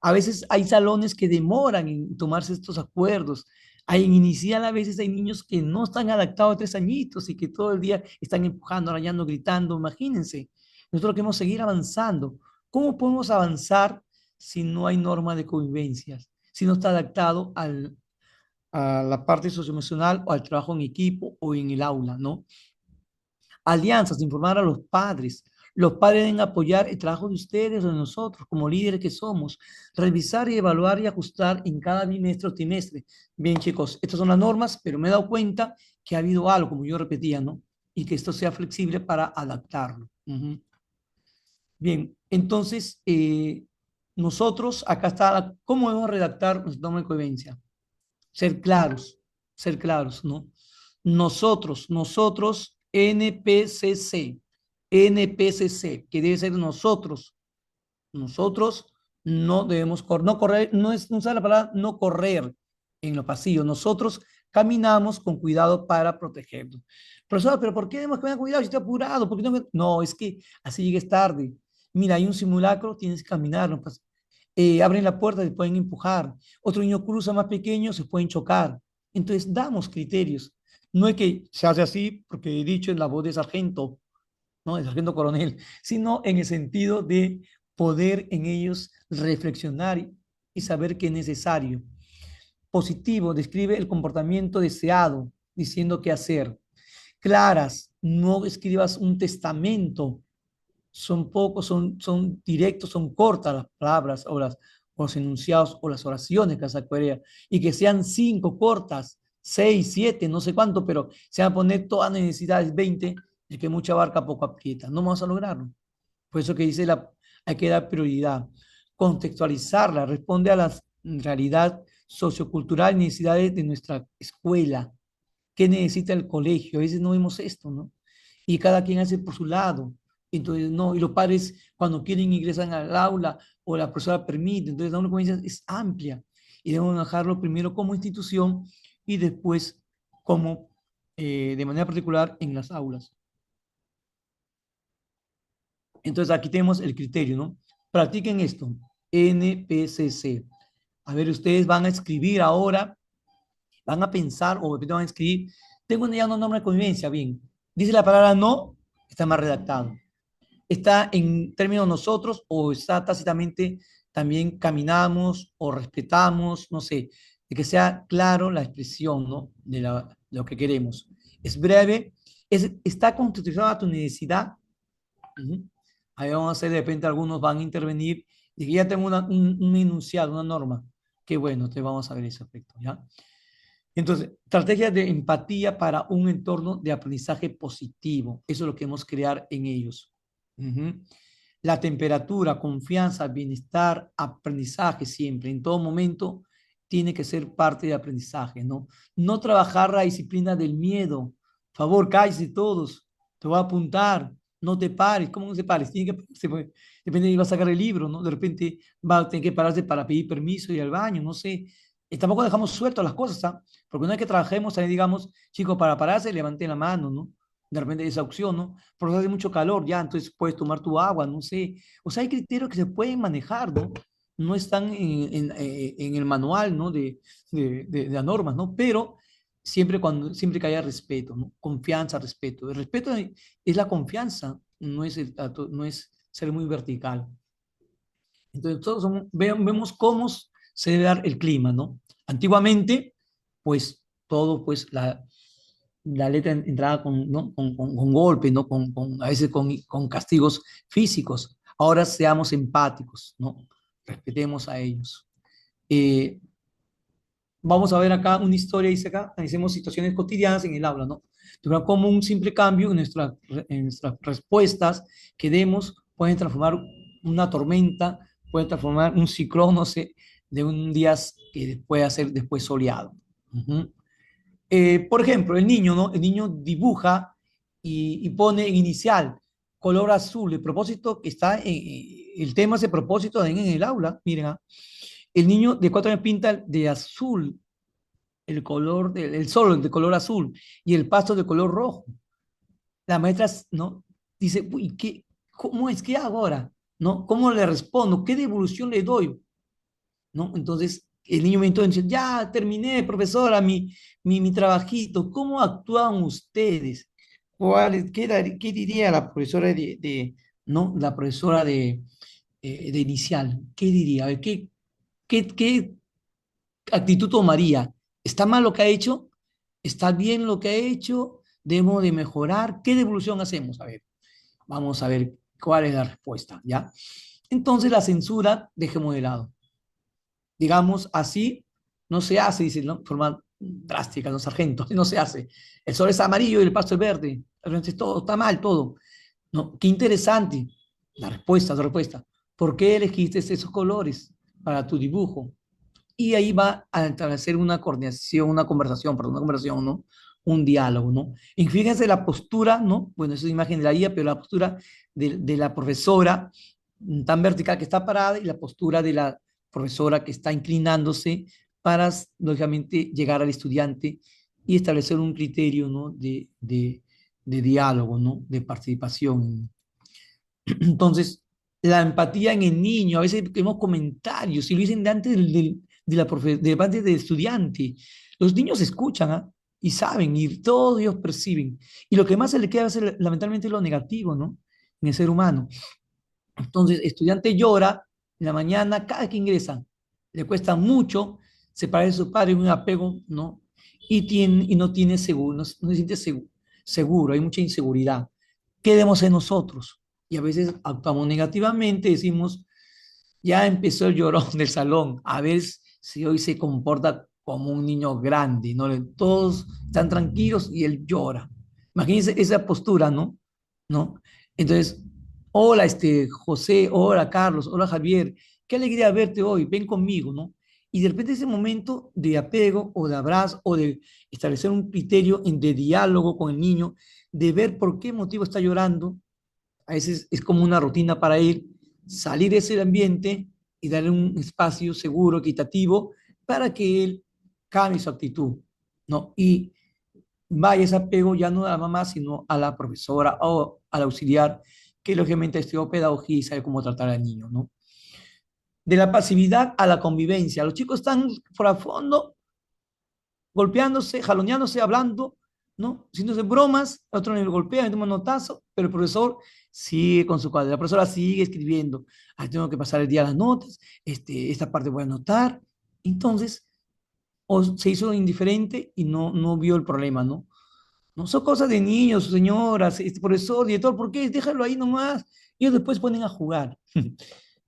E: A veces hay salones que demoran en tomarse estos acuerdos. Hay en inicial a veces hay niños que no están adaptados a 3 añitos y que todo el día están empujando, rayando, gritando. Imagínense, nosotros queremos seguir avanzando. ¿Cómo podemos avanzar si no hay norma de convivencia? Si no está adaptado a la parte socioemocional o al trabajo en equipo o en el aula, ¿no? Alianzas, informar a los padres. Los padres deben apoyar el trabajo de ustedes o de nosotros como líderes que somos. Revisar y evaluar y ajustar en cada bimestre o trimestre. Bien, chicos, estas son las normas, pero me he dado cuenta que ha habido algo, como yo repetía, ¿no? Y que esto sea flexible para adaptarlo. Bien, entonces, nosotros, acá está, ¿cómo debemos redactar nuestra norma de convivencia? Ser claros, ¿no? Nosotros, NPCC, que debe ser nosotros no debemos no correr, no es no usar la palabra no correr en lo pasillo, nosotros caminamos con cuidado para protegernos. Profesor, pero ¿por qué debemos caminar con cuidado si estoy apurado? ¿Por qué no? No, es que así llegues tarde. Mira, hay un simulacro, tienes que caminar, no pasa. Abren la puerta, se pueden empujar. Otro niño cruza más pequeño, se pueden chocar. Entonces, damos criterios. No es que se hace así porque he dicho en la voz de sargento, ¿no? De sargento coronel, sino en el sentido de poder en ellos reflexionar y saber qué es necesario. Positivo, describe el comportamiento deseado, diciendo qué hacer. Claras, no escribas un testamento, son pocos, son directos, son cortas las palabras o los enunciados o las oraciones que se corea, y que sean 5 cortas, 6, 7, no sé cuánto, pero se van a poner todas las necesidades 20, de que mucha barca poco aprieta. No vamos a lograrlo. Por eso que dice hay que dar prioridad. Contextualizarla, responde a la realidad sociocultural y necesidades de nuestra escuela. ¿Qué necesita el colegio? A veces no vemos esto, ¿no? Y cada quien hace por su lado. Entonces, no, y los padres cuando quieren ingresan al aula o la profesora permite. Entonces, la convivencia es amplia y debemos dejarlo primero como institución y después como de manera particular en las aulas. Entonces, aquí tenemos el criterio, ¿no? Practiquen esto, NPCC. A ver, ustedes van a escribir ahora van a pensar o de repente van a escribir, tengo ya una norma de convivencia, bien, dice la palabra no, está mal redactado. Está en términos nosotros o está tácitamente también caminamos o respetamos, no sé, de que sea claro la expresión, ¿no? De lo que queremos. Es breve, está constitucional a tu necesidad. Ujú. Ahí vamos a hacer, de repente algunos van a intervenir y que ya tengo un enunciado, una norma. Qué bueno, te vamos a ver ese aspecto, ¿ya? Entonces, estrategias de empatía para un entorno de aprendizaje positivo. Eso es lo que queremos crear en ellos. Ujú. La temperatura, confianza, bienestar, aprendizaje siempre, en todo momento, tiene que ser parte de aprendizaje, ¿no? No trabajar la disciplina del miedo. Favor, cállense todos, te voy a apuntar, no te pares. ¿Cómo no se pares? Tiene que, depende de va a sacar el libro, ¿no? De repente va a tener que pararse para pedir permiso y ir al baño, no sé. Y tampoco dejamos sueltas las cosas, ¿ah? Porque una vez que trabajemos, ahí digamos, chicos, para pararse, levanten la mano, ¿no? De repente esa opción, ¿no? Porque hace mucho calor, ya, entonces puedes tomar tu agua, no sé. O sea, hay criterios que se pueden manejar, ¿no? No están en el manual, ¿no? De las normas, ¿no? Pero siempre que haya respeto, ¿no? Confianza, respeto. El respeto es la confianza, no es ser muy vertical. Entonces, todos vemos cómo se debe dar el clima, ¿no? Antiguamente, pues, todo, pues, la letra entraba con, ¿no? con golpes, ¿no? A veces con castigos físicos. Ahora seamos empáticos, ¿no? Respetemos a ellos. Eh, Vamos a ver acá una historia, dice acá, analicemos situaciones cotidianas en el aula, ¿no? Entonces, como un simple cambio en nuestras respuestas que demos pueden transformar una tormenta, pueden transformar un ciclón, no sé, de un día que pueda ser después soleado. Ujú. Por ejemplo, el niño, ¿no? El niño dibuja y pone en inicial color azul. El propósito que está el tema es el propósito en el aula. Miren, ¿ah? El niño de 4 años pinta de azul el color del sol de color azul y el pasto de color rojo. La maestra, ¿no? Dice, uy, ¿cómo es que hago ahora? ¿No? ¿Cómo le respondo? ¿Qué devolución le doy? ¿No? Entonces, el niño me dice, ya terminé, profesora, mi trabajito. ¿Cómo actúan ustedes? ¿Qué diría la profesora no? La profesora de inicial? ¿Qué diría? A ver, ¿qué actitud tomaría? ¿Está mal lo que ha hecho? ¿Está bien lo que ha hecho? ¿Debemos de mejorar? ¿Qué devolución hacemos? A ver, vamos a ver cuál es la respuesta, ¿ya? Entonces, la censura, dejemos de lado. Digamos, así no se hace, dice, ¿no? De forma drástica, los sargentos, no se hace. El sol es amarillo y el pasto es verde. Entonces, todo está mal, todo. No, qué interesante. La respuesta. ¿Por qué elegiste esos colores para tu dibujo? Y ahí va a establecer una coordinación, una conversación, perdón, una conversación, ¿no? Un diálogo, ¿no? Y fíjense la postura, ¿no? Bueno, esa es imagen de la guía, pero la postura de la profesora tan vertical que está parada y la postura de la profesora que está inclinándose para, lógicamente, llegar al estudiante y establecer un criterio, ¿no? De diálogo, ¿no? De participación. Entonces, la empatía en el niño, a veces vemos comentarios, y lo dicen de antes de parte del estudiante. Los niños escuchan, ¿ah? Y saben, y todos ellos perciben. Y lo que más se le queda es lamentablemente lo negativo, ¿no? En el ser humano. Entonces, estudiante llora en la mañana, cada vez que ingresa, le cuesta mucho separar de su padre, un apego, ¿no? Y no tiene seguro, no se siente seguro, hay mucha inseguridad. ¿Qué debemos hacer nosotros? Y a veces actuamos negativamente, decimos, ya empezó el llorón del salón, a ver si hoy se comporta como un niño grande, ¿no? Todos están tranquilos y él llora. Imagínense esa postura, ¿no? ¿No? Entonces, hola, José, hola, Carlos, hola, Javier, qué alegría verte hoy, ven conmigo, ¿no? Y de repente ese momento de apego o de abrazo o de establecer un criterio de diálogo con el niño, de ver por qué motivo está llorando, a veces es como una rutina para él, salir de ese ambiente y darle un espacio seguro, equitativo, para que él cambie su actitud, ¿no? Y vaya ese apego ya no a la mamá, sino a la profesora o al auxiliar, que lógicamente estudió pedagogía y sabe cómo tratar al niño, ¿no? De la pasividad a la convivencia. Los chicos están por a fondo golpeándose, jaloneándose, hablando, ¿no? Haciéndose bromas, el otro le golpea, le toma un notazo, pero el profesor sigue con su cuaderno, la profesora sigue escribiendo, ah, tengo que pasar el día las notas, esta parte voy a anotar, entonces, o se hizo indiferente y no vio el problema, ¿no? No son cosas de niños, señoras, este profesor, director, ¿por qué? Déjalo ahí nomás. Ellos después ponen a jugar.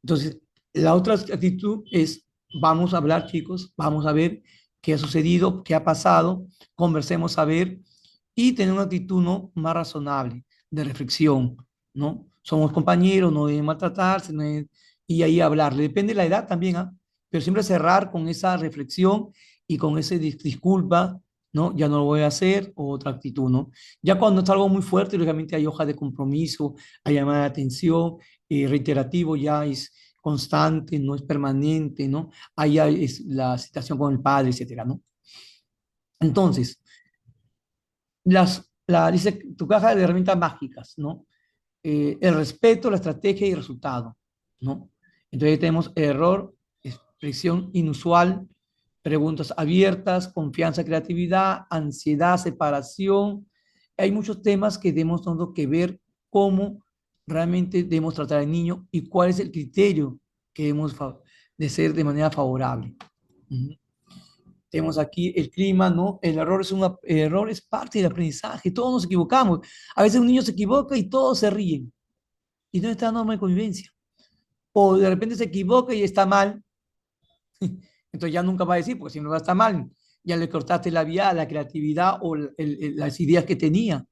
E: Entonces, la otra actitud es, vamos a hablar, chicos, vamos a ver qué ha sucedido, qué ha pasado, conversemos a ver y tener una actitud, ¿no?, más razonable, de reflexión, ¿no? Somos compañeros, no deben maltratarse, y ahí hablarle. Depende de la edad también, ¿ah? Pero siempre cerrar con esa reflexión y con ese disculpa, ¿no? Ya no lo voy a hacer, o otra actitud, ¿no? Ya cuando es algo muy fuerte, lógicamente hay hoja de compromiso, hay llamada de atención, reiterativo ya es constante, no es permanente, ¿no? Ahí es la citación con el padre, etcétera, ¿no? Entonces, dice tu caja de herramientas mágicas, ¿no? El respeto, la estrategia y el resultado, ¿no? Entonces tenemos error, expresión inusual, preguntas abiertas, confianza, creatividad, ansiedad, separación. Hay muchos temas que debemos tener que ver cómo realmente debemos tratar al niño y cuál es el criterio que debemos de ser de manera favorable. Uh-huh. Tenemos aquí el clima, ¿no? El error es parte del aprendizaje, todos nos equivocamos. A veces un niño se equivoca y todos se ríen. Y no está la norma de convivencia. O de repente se equivoca y está mal. Entonces ya nunca va a decir, porque si no va a estar mal, ya le cortaste la vía, la creatividad o las ideas que tenía.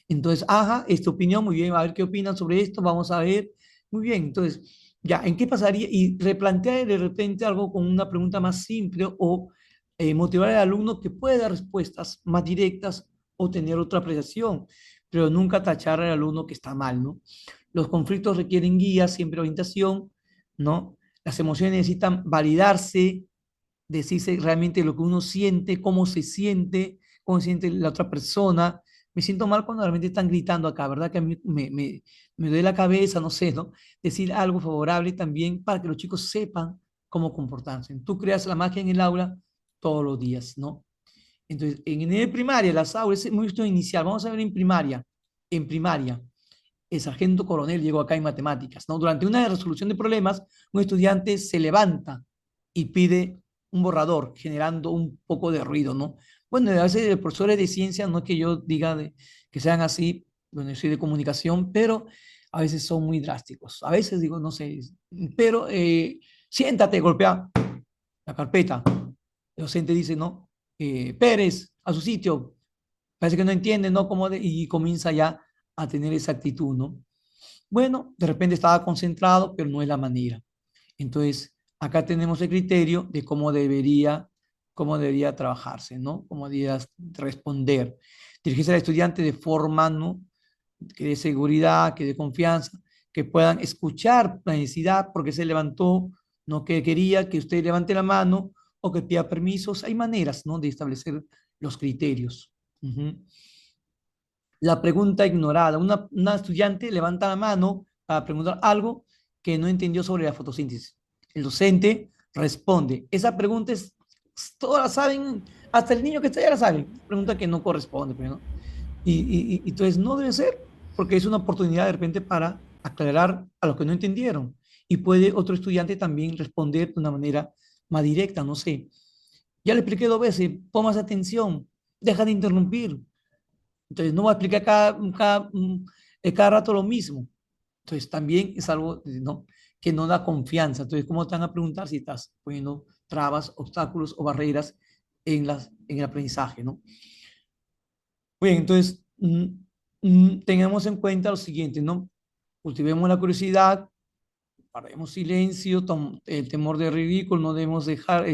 E: Entonces, ajá, esta opinión, muy bien, a ver qué opinan sobre esto, vamos a ver. Muy bien, entonces, ya, ¿en qué pasaría? Y replantear de repente algo con una pregunta más simple o motivar al alumno que pueda dar respuestas más directas o tener otra apreciación, pero nunca tachar al alumno que está mal, ¿no? Los conflictos requieren guía, siempre orientación, ¿no? Las emociones necesitan validarse, decirse realmente lo que uno siente, cómo se siente la otra persona. Me siento mal cuando realmente están gritando acá, ¿verdad? Que a mí me duele la cabeza, no sé, ¿no? Decir algo favorable también para que los chicos sepan cómo comportarse. Tú creas la magia en el aula todos los días, ¿no? Entonces, en nivel primaria, las aulas, es muy inicial. Vamos a ver en primaria. En primaria, el sargento coronel llegó acá en matemáticas, ¿no? Durante una resolución de problemas, un estudiante se levanta y pide un borrador, generando un poco de ruido, ¿no? Bueno, a veces los profesores de ciencia, no es que yo diga que sean así, bueno, yo soy de comunicación, pero a veces son muy drásticos. A veces digo, no sé, pero siéntate, golpea la carpeta. El docente dice, no, Pérez, a su sitio. Parece que no entiende, ¿no? Y comienza ya a tener esa actitud, ¿no? Bueno, de repente estaba concentrado, pero no es la manera. Entonces, acá tenemos el criterio de cómo debería trabajarse, ¿no? Cómo debería responder. Dirigirse al estudiante de forma, ¿no?, que dé seguridad, que dé confianza, que puedan escuchar la necesidad, porque se levantó, no que quería que usted levante la mano o que pida permisos. Hay maneras, ¿no?, de establecer los criterios. Uh-huh. La pregunta ignorada. Una estudiante levanta la mano para preguntar algo que no entendió sobre la fotosíntesis. El docente responde. Esa pregunta todas la saben, hasta el niño que está ya la sabe. Pregunta que no corresponde, ¿no? Y entonces no debe ser, porque es una oportunidad de repente para aclarar a los que no entendieron. Y puede otro estudiante también responder de una manera más directa, no sé. Ya le expliqué 2 veces, pon más atención, deja de interrumpir. Entonces, no voy a explicar cada rato lo mismo. Entonces, también es algo, ¿no?, que no da confianza. Entonces, ¿cómo te van a preguntar si estás poniendo trabas, obstáculos o barreras en el aprendizaje, ¿no? Bien, entonces, tengamos en cuenta lo siguiente, ¿no? Cultivemos la curiosidad, guardemos silencio, el temor de ridículo, no debemos dejar,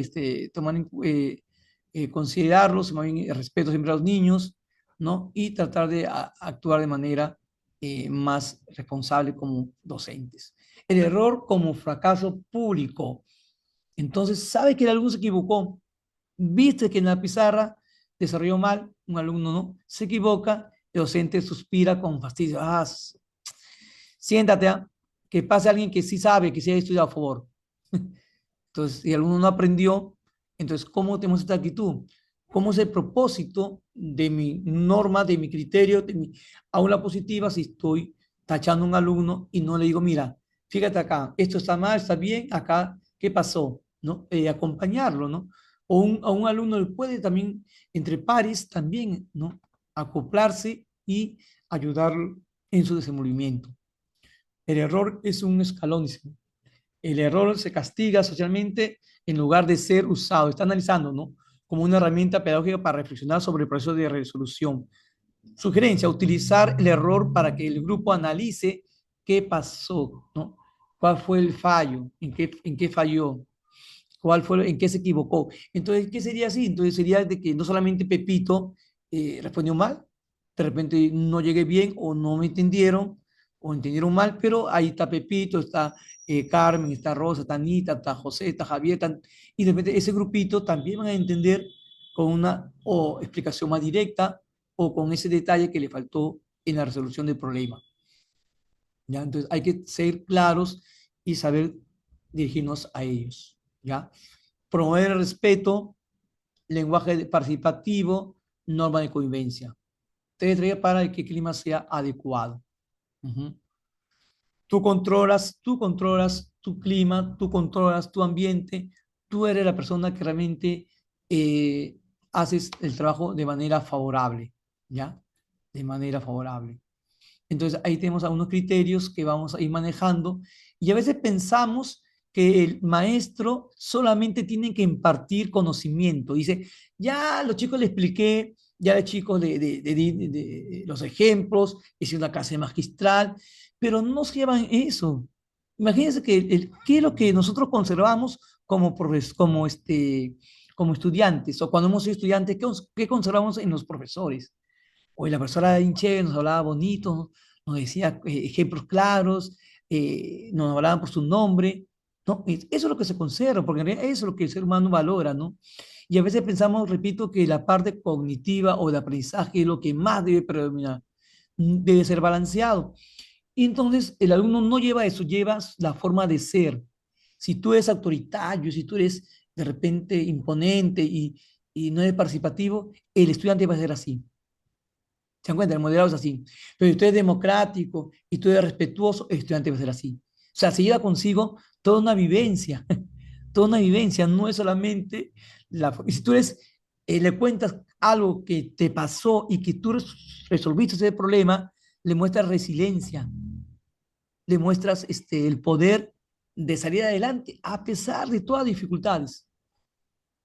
E: considerarlo, más bien el respeto siempre a los niños, ¿no? Y tratar de actuar de manera más responsable como docentes. El error como fracaso público. Entonces, sabe que el alumno se equivocó, viste que en la pizarra desarrolló mal, un alumno no, se equivoca, el docente suspira con fastidio. Siéntate, que pase alguien que sí sabe, que sí ha estudiado a favor. Entonces, si el alumno no aprendió, entonces, ¿cómo tenemos esta actitud? ¿Cómo es el propósito de mi norma, de mi criterio, de mi aula positiva si estoy tachando a un alumno y no le digo, mira, fíjate acá, esto está mal, está bien, acá, ¿qué pasó? ¿No? Acompañarlo, ¿no? A un alumno le puede también, entre pares, también, ¿no? Acoplarse y ayudarlo en su desenvolvimiento. El error es un escalón. El error se castiga socialmente en lugar de ser usado. Está analizando, ¿no? Como una herramienta pedagógica para reflexionar sobre el proceso de resolución. Sugerencia, utilizar el error para que el grupo analice qué pasó, ¿no? ¿Cuál fue el fallo? En qué falló? ¿En qué se equivocó? Entonces, ¿qué sería así? Entonces sería de que no solamente Pepito respondió mal, de repente no llegué bien o no me entendieron o entendieron mal, pero ahí está Pepito, está Carmen, está Rosa, está Anita, está José, está Javier, y de repente ese grupito también van a entender con una o explicación más directa o con ese detalle que le faltó en la resolución del problema. ¿Ya? Entonces hay que ser claros y saber dirigirnos a ellos. ¿Ya? Promover el respeto, lenguaje participativo, norma de convivencia. Tres para que el clima sea adecuado. Uh-huh. Tú controlas tu clima, tú controlas tu ambiente, tú eres la persona que realmente haces el trabajo de manera favorable, ¿ya? De manera favorable. Entonces ahí tenemos algunos criterios que vamos a ir manejando y a veces pensamos que el maestro solamente tiene que impartir conocimiento. Dice, ya a los chicos les expliqué, ya a los chicos de los ejemplos, hice una clase magistral, pero no se llevan eso. Imagínense que qué es lo que nosotros conservamos como estudiantes, o cuando hemos sido estudiantes, qué conservamos en los profesores. Hoy la profesora Inche nos hablaba bonito, nos decía ejemplos claros, nos hablaban por su nombre, ¿no? Eso es lo que se conserva, porque en realidad eso es lo que el ser humano valora, ¿no? Y a veces pensamos, repito, que la parte cognitiva o de aprendizaje es lo que más debe predominar, debe ser balanceado. Y entonces el alumno no lleva eso, lleva la forma de ser. Si tú eres autoritario, si tú eres de repente imponente y no eres participativo, el estudiante va a ser así. ¿Se dan cuenta? El moderado es así. Pero si usted es democrático y tú eres respetuoso, el estudiante va a ser así. O sea, se lleva consigo toda una vivencia. Toda una vivencia, no es solamente si tú le cuentas algo que te pasó y que tú resolviste ese problema, le muestras resiliencia, le muestras el poder de salir adelante a pesar de todas las dificultades.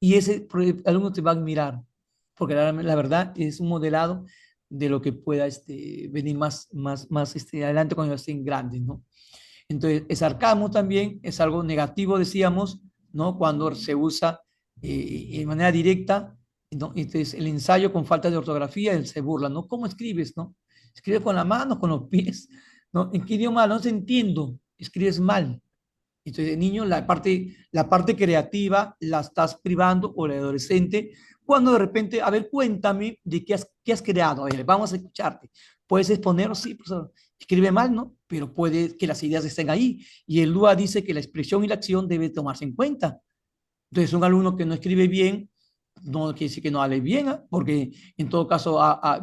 E: Y ese alumno te va a admirar, porque la verdad es un modelado de lo que pueda venir más adelante cuando estén grandes, ¿no? Entonces, el sarcasmo también es algo negativo, decíamos, ¿no? Cuando se usa de manera directa, ¿no? Entonces, el ensayo con falta de ortografía, él se burla, ¿no? ¿Cómo escribes, no? Escribe con la mano, con los pies, ¿no? ¿En qué idioma? No te entiendo, escribes mal. Entonces, el niño, la parte creativa la estás privando, o el adolescente, cuando de repente, a ver, cuéntame de qué has creado. A ver, vamos a escucharte. ¿Puedes exponer? Sí, profesor. Escribe mal, ¿no? Pero puede que las ideas estén ahí. Y el LUA dice que la expresión y la acción debe tomarse en cuenta. Entonces, un alumno que no escribe bien, no quiere decir que no hable bien, ¿eh? Porque en todo caso,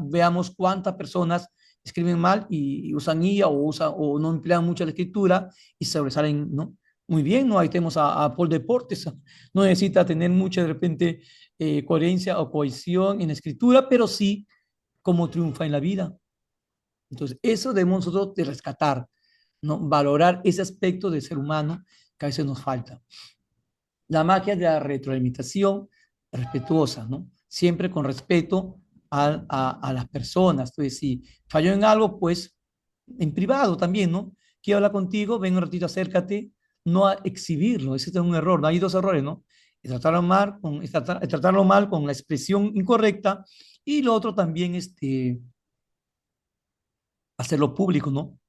E: veamos cuántas personas escriben mal y usan IA o no emplean mucho la escritura y sobresalen, ¿no? Muy bien, ¿no? Ahí tenemos a Paul Deportes, no necesita tener mucha de repente coherencia o cohesión en la escritura, pero sí cómo triunfa en la vida. Entonces, eso debemos nosotros de rescatar, ¿no? Valorar ese aspecto del ser humano que a veces nos falta. La magia de la retroalimentación respetuosa, ¿no? Siempre con respeto a las personas. Entonces, si falló en algo, pues en privado también, ¿no? Quiero hablar contigo, ven un ratito, acércate, no a exhibirlo. Ese es un error, ¿no? Hay dos errores, ¿no? Tratarlo mal con la expresión incorrecta y lo otro también, hacerlo público, ¿no?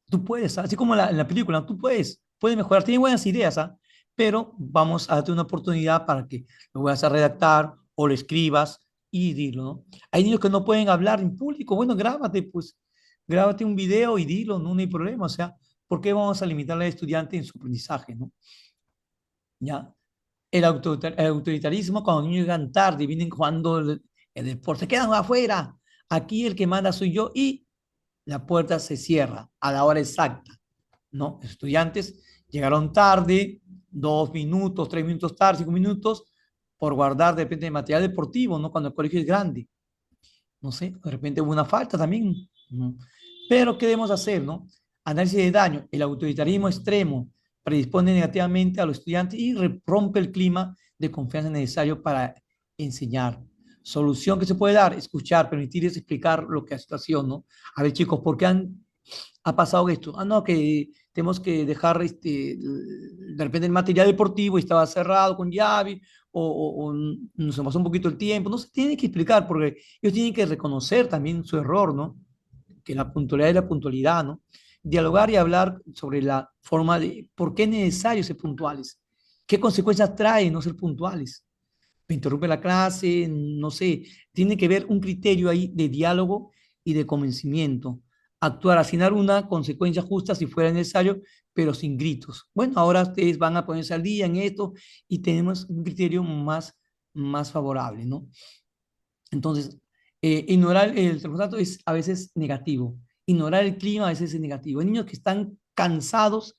E: Tú puedes, así como en la película, tú puedes mejorar, tienes buenas ideas, ¿ah? Pero vamos a darte una oportunidad para que lo vayas a redactar o lo escribas y dilo, ¿no? Hay niños que no pueden hablar en público, bueno, grábate, pues, grábate un video y dilo, no hay problema, o sea, ¿por qué vamos a limitar al estudiante en su aprendizaje, no? ¿Ya? El autoritarismo, cuando los niños llegan tarde, vienen jugando el deporte, se quedan afuera. Aquí el que manda soy yo y la puerta se cierra a la hora exacta, ¿no? Los estudiantes llegaron tarde, 2 minutos, 3 minutos tarde, 5 minutos, por guardar de repente material deportivo, ¿no? Cuando el colegio es grande. No sé, de repente hubo una falta también. ¿No? Pero, ¿qué debemos hacer, no? Análisis de daño. El autoritarismo extremo predispone negativamente a los estudiantes y rompe el clima de confianza necesario para enseñar. Solución que se puede dar, escuchar, permitirles explicar lo que es la situación, ¿no? A ver, chicos, ¿por qué ha pasado esto? Ah, no, que tenemos que dejar de repente el material deportivo y estaba cerrado con llave o nos pasó un poquito el tiempo. No se tiene que explicar porque ellos tienen que reconocer también su error, ¿no? Que la puntualidad es la puntualidad, ¿no? Dialogar y hablar sobre la forma de por qué es necesario ser puntuales, qué consecuencias trae no ser puntuales. Me interrumpe la clase, no sé, tiene que ver un criterio ahí de diálogo y de convencimiento. Actuar, asignar una consecuencia justa si fuera necesario, pero sin gritos. Bueno, ahora ustedes van a ponerse al día en esto y tenemos un criterio más favorable, ¿no? Entonces, ignorar el termostato es a veces negativo. Ignorar el clima a veces es negativo. Hay niños que están cansados,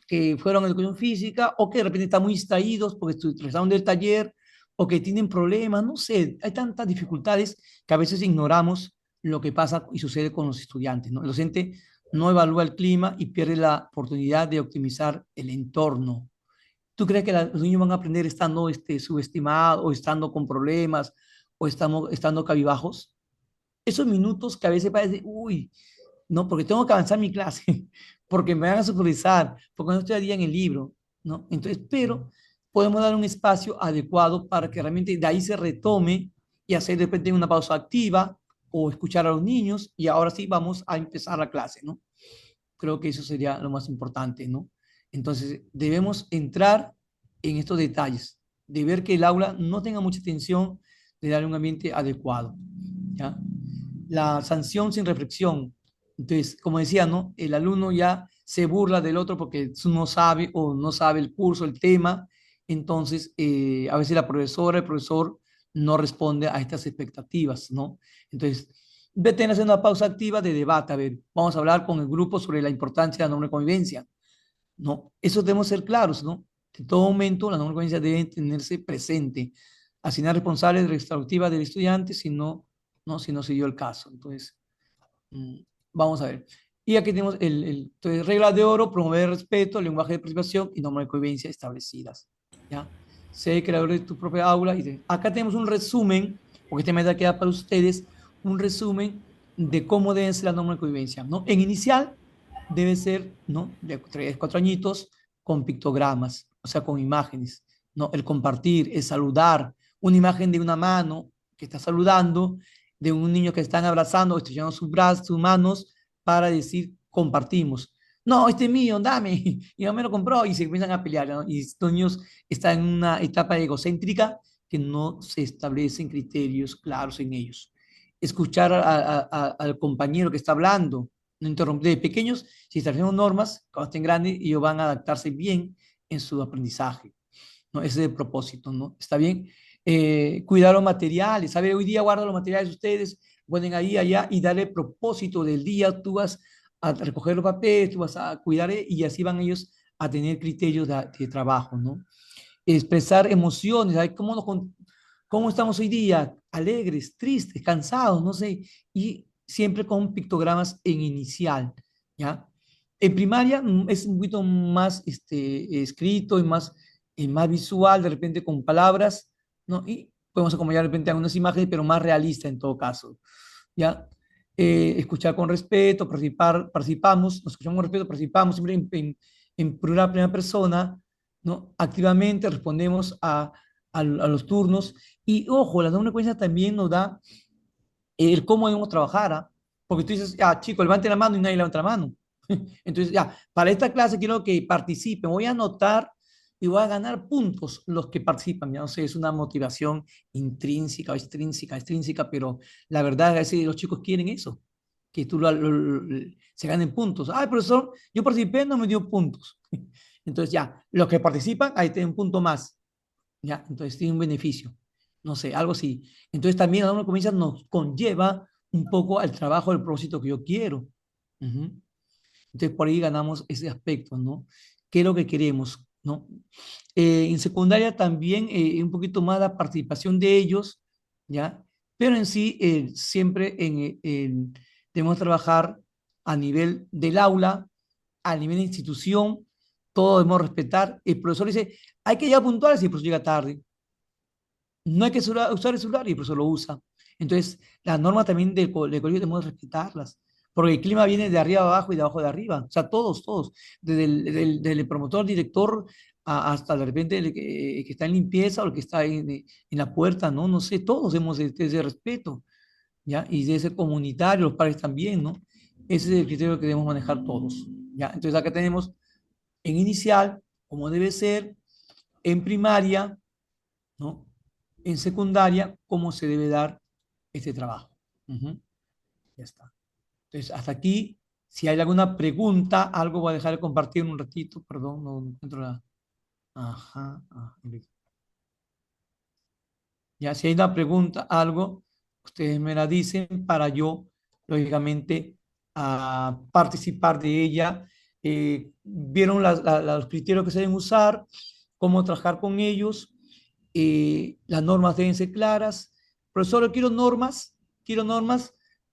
E: que fueron a educación física o que de repente están muy distraídos porque regresaron del taller o que tienen problemas, no sé, hay tantas dificultades que a veces ignoramos lo que pasa y sucede con los estudiantes, ¿no? El docente no evalúa el clima y pierde la oportunidad de optimizar el entorno. ¿Tú crees que los niños van a aprender estando subestimados o estando con problemas o estando cabibajos? Esos minutos que a veces parece, uy, no, porque tengo que avanzar mi clase, porque me van a supervisar, porque no estoy al día en el libro, ¿no? Entonces, pero podemos dar un espacio adecuado para que realmente de ahí se retome y hacer de repente una pausa activa o escuchar a los niños y ahora sí vamos a empezar la clase, ¿no? Creo que eso sería lo más importante, ¿no? Entonces, debemos entrar en estos detalles, de ver que el aula no tenga mucha tensión, de darle un ambiente adecuado, ¿ya? La sanción sin reflexión. Entonces, como decía, ¿no? El alumno ya se burla del otro porque no sabe o no sabe el curso, el tema. Entonces, a veces la profesora, el profesor no responde a estas expectativas, ¿no? Entonces, vete a hacer una pausa activa de debate. A ver, vamos a hablar con el grupo sobre la importancia de la norma de convivencia, ¿no? Eso debemos ser claros, ¿no? En todo momento, la norma de convivencia debe tenerse presente. Asignar responsables de la extractiva del estudiante si no, ¿no? Si no se dio el caso. Entonces, mm, vamos a ver. Y aquí tenemos entonces, reglas de oro, promover el respeto, lenguaje de participación y normas de convivencia establecidas. ¿Ya? Sé creador de tu propia aula. Acá tenemos un resumen, porque este me queda para ustedes, un resumen de cómo deben ser las normas de convivencia, ¿no? En inicial debe ser, ¿no? De 3, 4 añitos con pictogramas, o sea, con imágenes, ¿no? El compartir, el saludar, una imagen de una mano que está saludando, de un niño que están abrazando, estrellando sus brazos, sus manos, para decir compartimos. No, este es mío, dame. Y no me lo compró y se comienzan a pelear, ¿no? Y estos niños están en una etapa egocéntrica que no se establecen criterios claros en ellos. Escuchar al compañero que está hablando, no interrumpir. De pequeños, si establecemos normas, cuando estén grandes, ellos van a adaptarse bien en su aprendizaje, ¿no? Ese es el propósito, ¿no? ¿Está bien? Cuidar los materiales, ¿sabe? Hoy día guarda los materiales ustedes, ponen ahí, allá y darle propósito del día, tú vas a recoger los papeles, tú vas a cuidar y así van ellos a tener criterios de trabajo, ¿no? Expresar emociones, ¿sabe? ¿Cómo estamos hoy día? Alegres, tristes, cansados, no sé, y siempre con pictogramas en inicial, ¿ya? En primaria es un poquito más escrito y más visual, de repente con palabras, ¿no? Y podemos acompañar de repente algunas imágenes, pero más realista en todo caso, ¿ya? Escuchar con respeto, participamos, nos escuchamos con respeto, participamos siempre en plural, primera persona, ¿no? Activamente respondemos a los turnos y, ojo, la norma de cuenta también nos da el cómo debemos trabajar, ¿ah? Porque tú dices, ah, chico, levante la mano y nadie levanta la mano. Entonces, ya, para esta clase quiero que participen, voy a anotar y voy a ganar puntos los que participan. Ya no sé, es una motivación intrínseca o extrínseca, pero la verdad es que los chicos quieren eso, que tú se ganen puntos. Ah, profesor, yo participé, no me dio puntos. Entonces, ya, los que participan, ahí tienen un punto más. ¿ya? Entonces tiene un beneficio, no sé, algo así. Entonces también la norma de convivencia nos conlleva un poco al trabajo, al propósito que yo quiero. Ujú. Entonces por ahí ganamos ese aspecto, ¿no? ¿Qué es lo que queremos, ¿no? En secundaria también un poquito más la participación de ellos, ¿ya? Pero en sí, siempre debemos trabajar a nivel del aula, a nivel de institución, todos debemos respetar. El profesor dice, hay que llegar puntuales y el profesor llega tarde. No hay que usar el celular y el profesor lo usa. Entonces, las normas también del colegio debemos respetarlas, porque el clima viene de arriba abajo y de abajo de arriba. O sea, todos, todos, desde el promotor, director, hasta de repente el que está en limpieza o el que está en la puerta, ¿no? No sé, todos debemos ese respeto, ¿ya? Y debe ser comunitario, los padres también, ¿no? Ese es el criterio que debemos manejar todos, ¿ya? Entonces, acá tenemos en inicial, como debe ser, en primaria, ¿no? En secundaria, cómo se debe dar este trabajo. Ujú. Ya está. Entonces, hasta aquí, si hay alguna pregunta, algo voy a dejar de compartir un ratito, perdón, no encuentro la... Ajá, ya, si hay una pregunta, algo, ustedes me la dicen para yo, lógicamente, participar de ella. ¿Vieron los criterios que se deben usar? ¿Cómo trabajar con ellos? Las normas deben ser claras. Profesor, quiero normas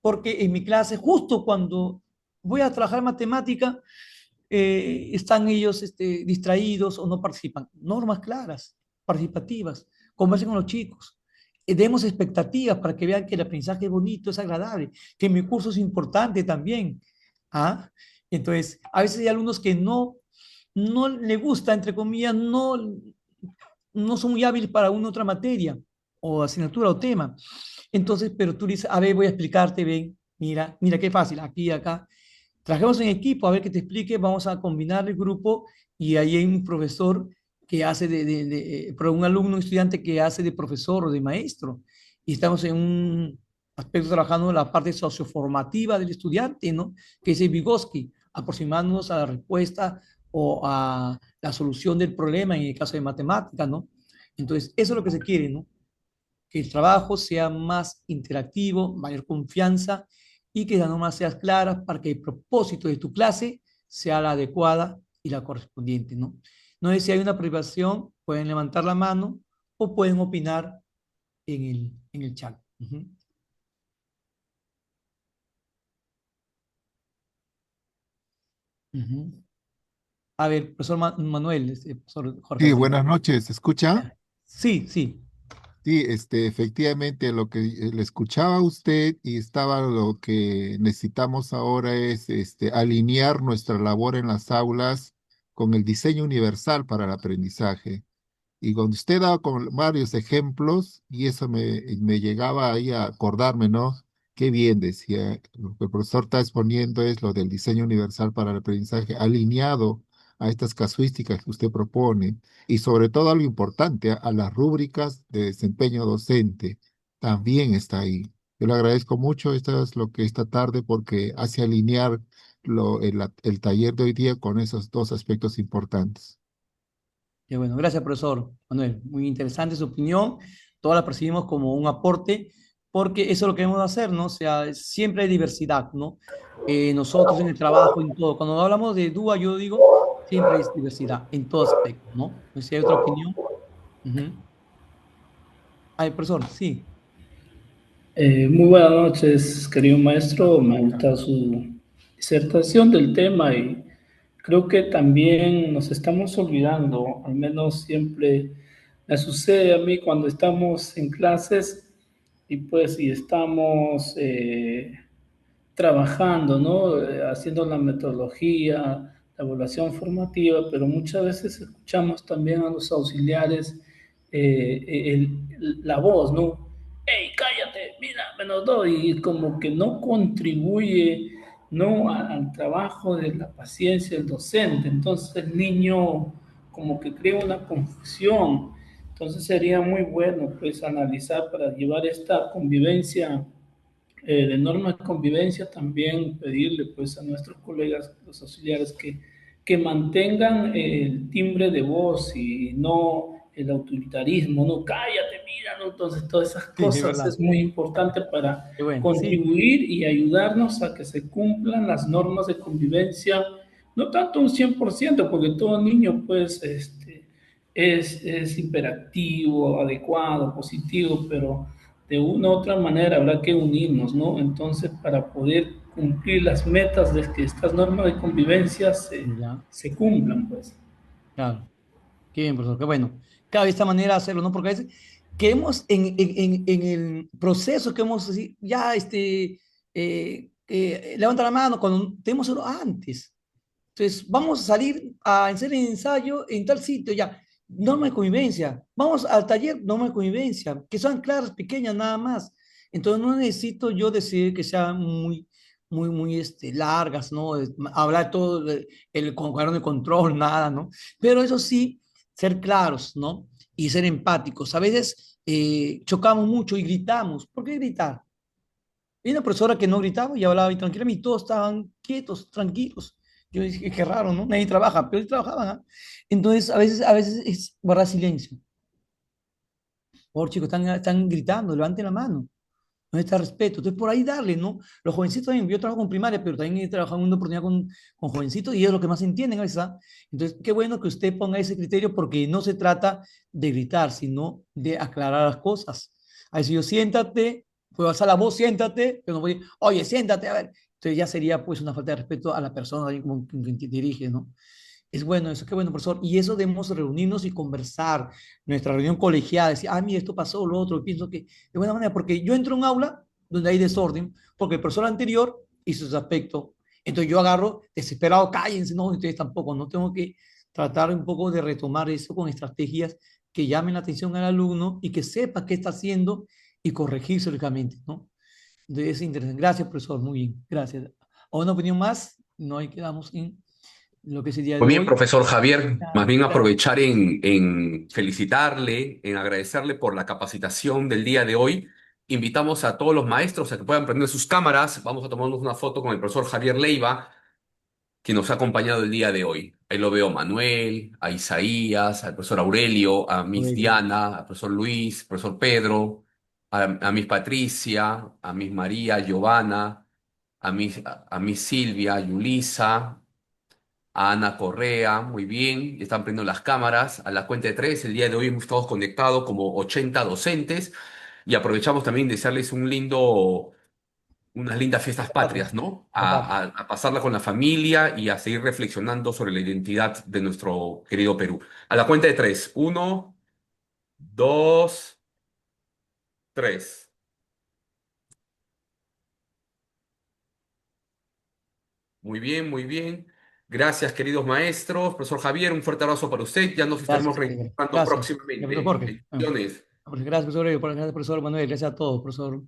E: porque en mi clase, justo cuando voy a trabajar matemática, están ellos distraídos o no participan. Normas claras, participativas, conversen con los chicos. Demos expectativas para que vean que el aprendizaje es bonito, es agradable, que mi curso es importante también. ¿Ah? Entonces, a veces hay alumnos que no le gusta, entre comillas, no son muy hábiles para una otra materia o asignatura o tema. Entonces, pero tú dices, a ver, voy a explicarte, ven, mira qué fácil, aquí, acá. Trabajemos en equipo, a ver que te explique, vamos a combinar el grupo y ahí hay un profesor que hace pero un alumno, un estudiante que hace de profesor o de maestro. Y estamos en un aspecto trabajando en la parte socioformativa del estudiante, ¿no? Que es el Vygotsky, aproximándonos a la respuesta o a la solución del problema en el caso de matemáticas, ¿no? Entonces, eso es lo que se quiere, ¿no? Que el trabajo sea más interactivo, mayor confianza y que las normas sean claras para que el propósito de tu clase sea la adecuada y la correspondiente, ¿no? No sé si hay una privación, pueden levantar la mano o pueden opinar en el chat. Ujú, ujú. A ver, profesor Manuel, profesor Jorge
F: Sí,
E: Alcina.
F: buenas noches, ¿se escucha?
E: Sí, sí,
F: Sí, efectivamente lo que le escuchaba a usted y estaba lo que necesitamos ahora es alinear nuestra labor en las aulas con el diseño universal para el aprendizaje. Y cuando usted daba con varios ejemplos, y eso me llegaba ahí a acordarme, ¿no? Qué bien decía, lo que el profesor está exponiendo es lo del diseño universal para el aprendizaje, alineado a estas casuísticas que usted propone, y sobre todo algo importante, a las rúbricas de desempeño docente, también está ahí. Yo le agradezco mucho, esto es lo que esta tarde, porque hace alinear el taller de hoy día con esos dos aspectos importantes.
E: qué bueno. Gracias, profesor Manuel. Muy interesante su opinión. Todas la percibimos como un aporte, porque eso es lo que debemos hacer, ¿no? O sea, siempre hay diversidad, ¿no? Nosotros en el trabajo, en todo. Cuando hablamos de DUA, yo digo, siempre hay diversidad en todo aspecto, ¿no? No sé si hay otra opinión. Ujú. Ay, profesor, sí.
G: Muy buenas noches, querido maestro. Me gusta su disertación del tema y creo que también nos estamos olvidando, al menos siempre me sucede a mí cuando estamos en clases y pues y estamos trabajando, ¿no? Haciendo la metodología, la evaluación formativa, pero muchas veces escuchamos también a los auxiliares la voz, ¿no? ¡Ey, cállate! Mira, menos dos, y como que no contribuye, ¿no? Al trabajo de la paciencia del docente. Entonces el niño como que crea una confusión. Entonces sería muy bueno, pues, analizar para llevar esta convivencia de norma de convivencia, también pedirle pues a nuestros colegas, los auxiliares, que mantengan el timbre de voz y no el autoritarismo, ¿no? Cállate, mira, ¿no? Entonces, todas esas
E: Sí, es
G: cosas
E: verdad.
G: es muy importante para
E: Qué bueno, sí.
G: contribuir y ayudarnos a que se cumplan las normas de convivencia, no tanto un 100%, porque todo niño, pues, es hiperactivo, adecuado, positivo, pero de una u otra manera habrá que unirnos, ¿no? Entonces, para poder cumplir las metas de que estas normas de convivencia
E: Ya,
G: se cumplan, pues.
E: claro. Qué bien, profesor, qué bueno. Claro, de esta manera hacerlo, ¿no? Porque a veces queremos en el proceso que hemos así, ya levanta la mano cuando tenemos solo antes. Entonces, vamos a salir a hacer el ensayo en tal sitio, ya. Norma de convivencia. Vamos al taller, norma de convivencia, que son claras, pequeñas, nada más. Entonces, no necesito yo decir que sean muy largas, ¿no? Hablar todo con cuaderno de control, nada, ¿no? Pero eso sí, ser claros, ¿no? Y ser empáticos. A veces chocamos mucho y gritamos. ¿Por qué gritar? Hay una profesora que no gritaba y hablaba y tranquilamente, y todos estaban quietos, tranquilos. Yo dije, qué raro, ¿no? Nadie trabaja, pero ellos trabajaban, ¿ah? Entonces, a veces es guardar silencio. Por chicos, están gritando, levanten la mano. No está respeto. Entonces, por ahí darle, ¿no? Los jovencitos también, yo trabajo con primaria, pero también he trabajado en una oportunidad con jovencitos y es lo que más entienden a veces, ¿ah? Entonces, qué bueno que usted ponga ese criterio porque no se trata de gritar, sino de aclarar las cosas. A veces yo siéntate, puedo alzar la voz, siéntate, pero no voy, oye, siéntate, a ver. Entonces ya sería pues una falta de respeto a la persona ahí como quien te dirige, ¿no? Es bueno eso, qué bueno, profesor. Y eso debemos reunirnos y conversar. Nuestra reunión colegiada, decir, ah, mira, esto pasó, lo otro. Y pienso que de buena manera, porque yo entro a un aula donde hay desorden, porque el profesor anterior hizo ese aspecto. Entonces yo agarro, desesperado, cállense, no, ustedes tampoco, no tengo que tratar un poco de retomar eso con estrategias que llamen la atención al alumno y que sepa qué está haciendo y corregirse lógicamente, ¿no? Entonces es interesante. Gracias, profesor, muy bien, gracias. ¿O una opinión más? No, ahí quedamos en lo que es el día de
D: Muy bien,
E: hoy.
D: profesor Javier, más bien
E: Gracias.
D: aprovechar en felicitarle, en agradecerle por la capacitación del día de hoy. Invitamos a todos los maestros a que puedan prender sus cámaras. Vamos a tomarnos una foto con el profesor Javier Leiva, que nos ha acompañado el día de hoy. Ahí lo veo a Manuel, a Isaías, al profesor Aurelio, a Miss
E: Aurelio.
D: Diana, al profesor Luis, profesor Pedro, a Miss Patricia, a Miss María, Giovanna, a Miss Silvia, Yulisa, a Ana Correa, muy bien, ya están prendiendo las cámaras. A la cuenta de tres, el día de hoy hemos estado conectados como 80 docentes y aprovechamos también de desearles unas lindas fiestas
E: Patria.
D: patrias, ¿no?
E: La patria.
D: A pasarla con la familia y a seguir reflexionando sobre la identidad de nuestro querido Perú. A la cuenta de tres, uno, dos, tres. Muy bien, muy bien. Gracias, queridos maestros. Profesor Javier, un fuerte abrazo para usted. Ya nos estaremos
E: Gracias,
D: reencontrando
E: gracias. Profesor
D: próximamente.
E: Jorge.
D: Bendiciones.
E: Gracias, profesor Aurelio. Gracias, profesor Manuel. Gracias a todos, profesor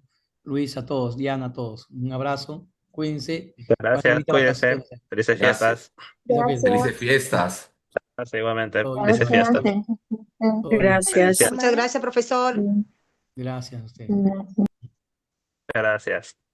E: Luis, a todos, Diana, a todos. Un abrazo. Cuídense.
H: Muchas
E: Buenas
H: gracias,
E: bonitas
H: cuídense.
E: vacaciones.
H: Felices
D: Gracias.
H: fiestas.
E: Eso que
D: Felices
C: Gracias.
D: fiestas.
H: Gracias, igualmente.
E: todo
H: Felices
E: bien.
H: fiestas.
E: Todo bien.
C: Gracias.
H: Gracias.
C: Muchas gracias, profesor.
E: Gracias a ustedes.
H: Gracias.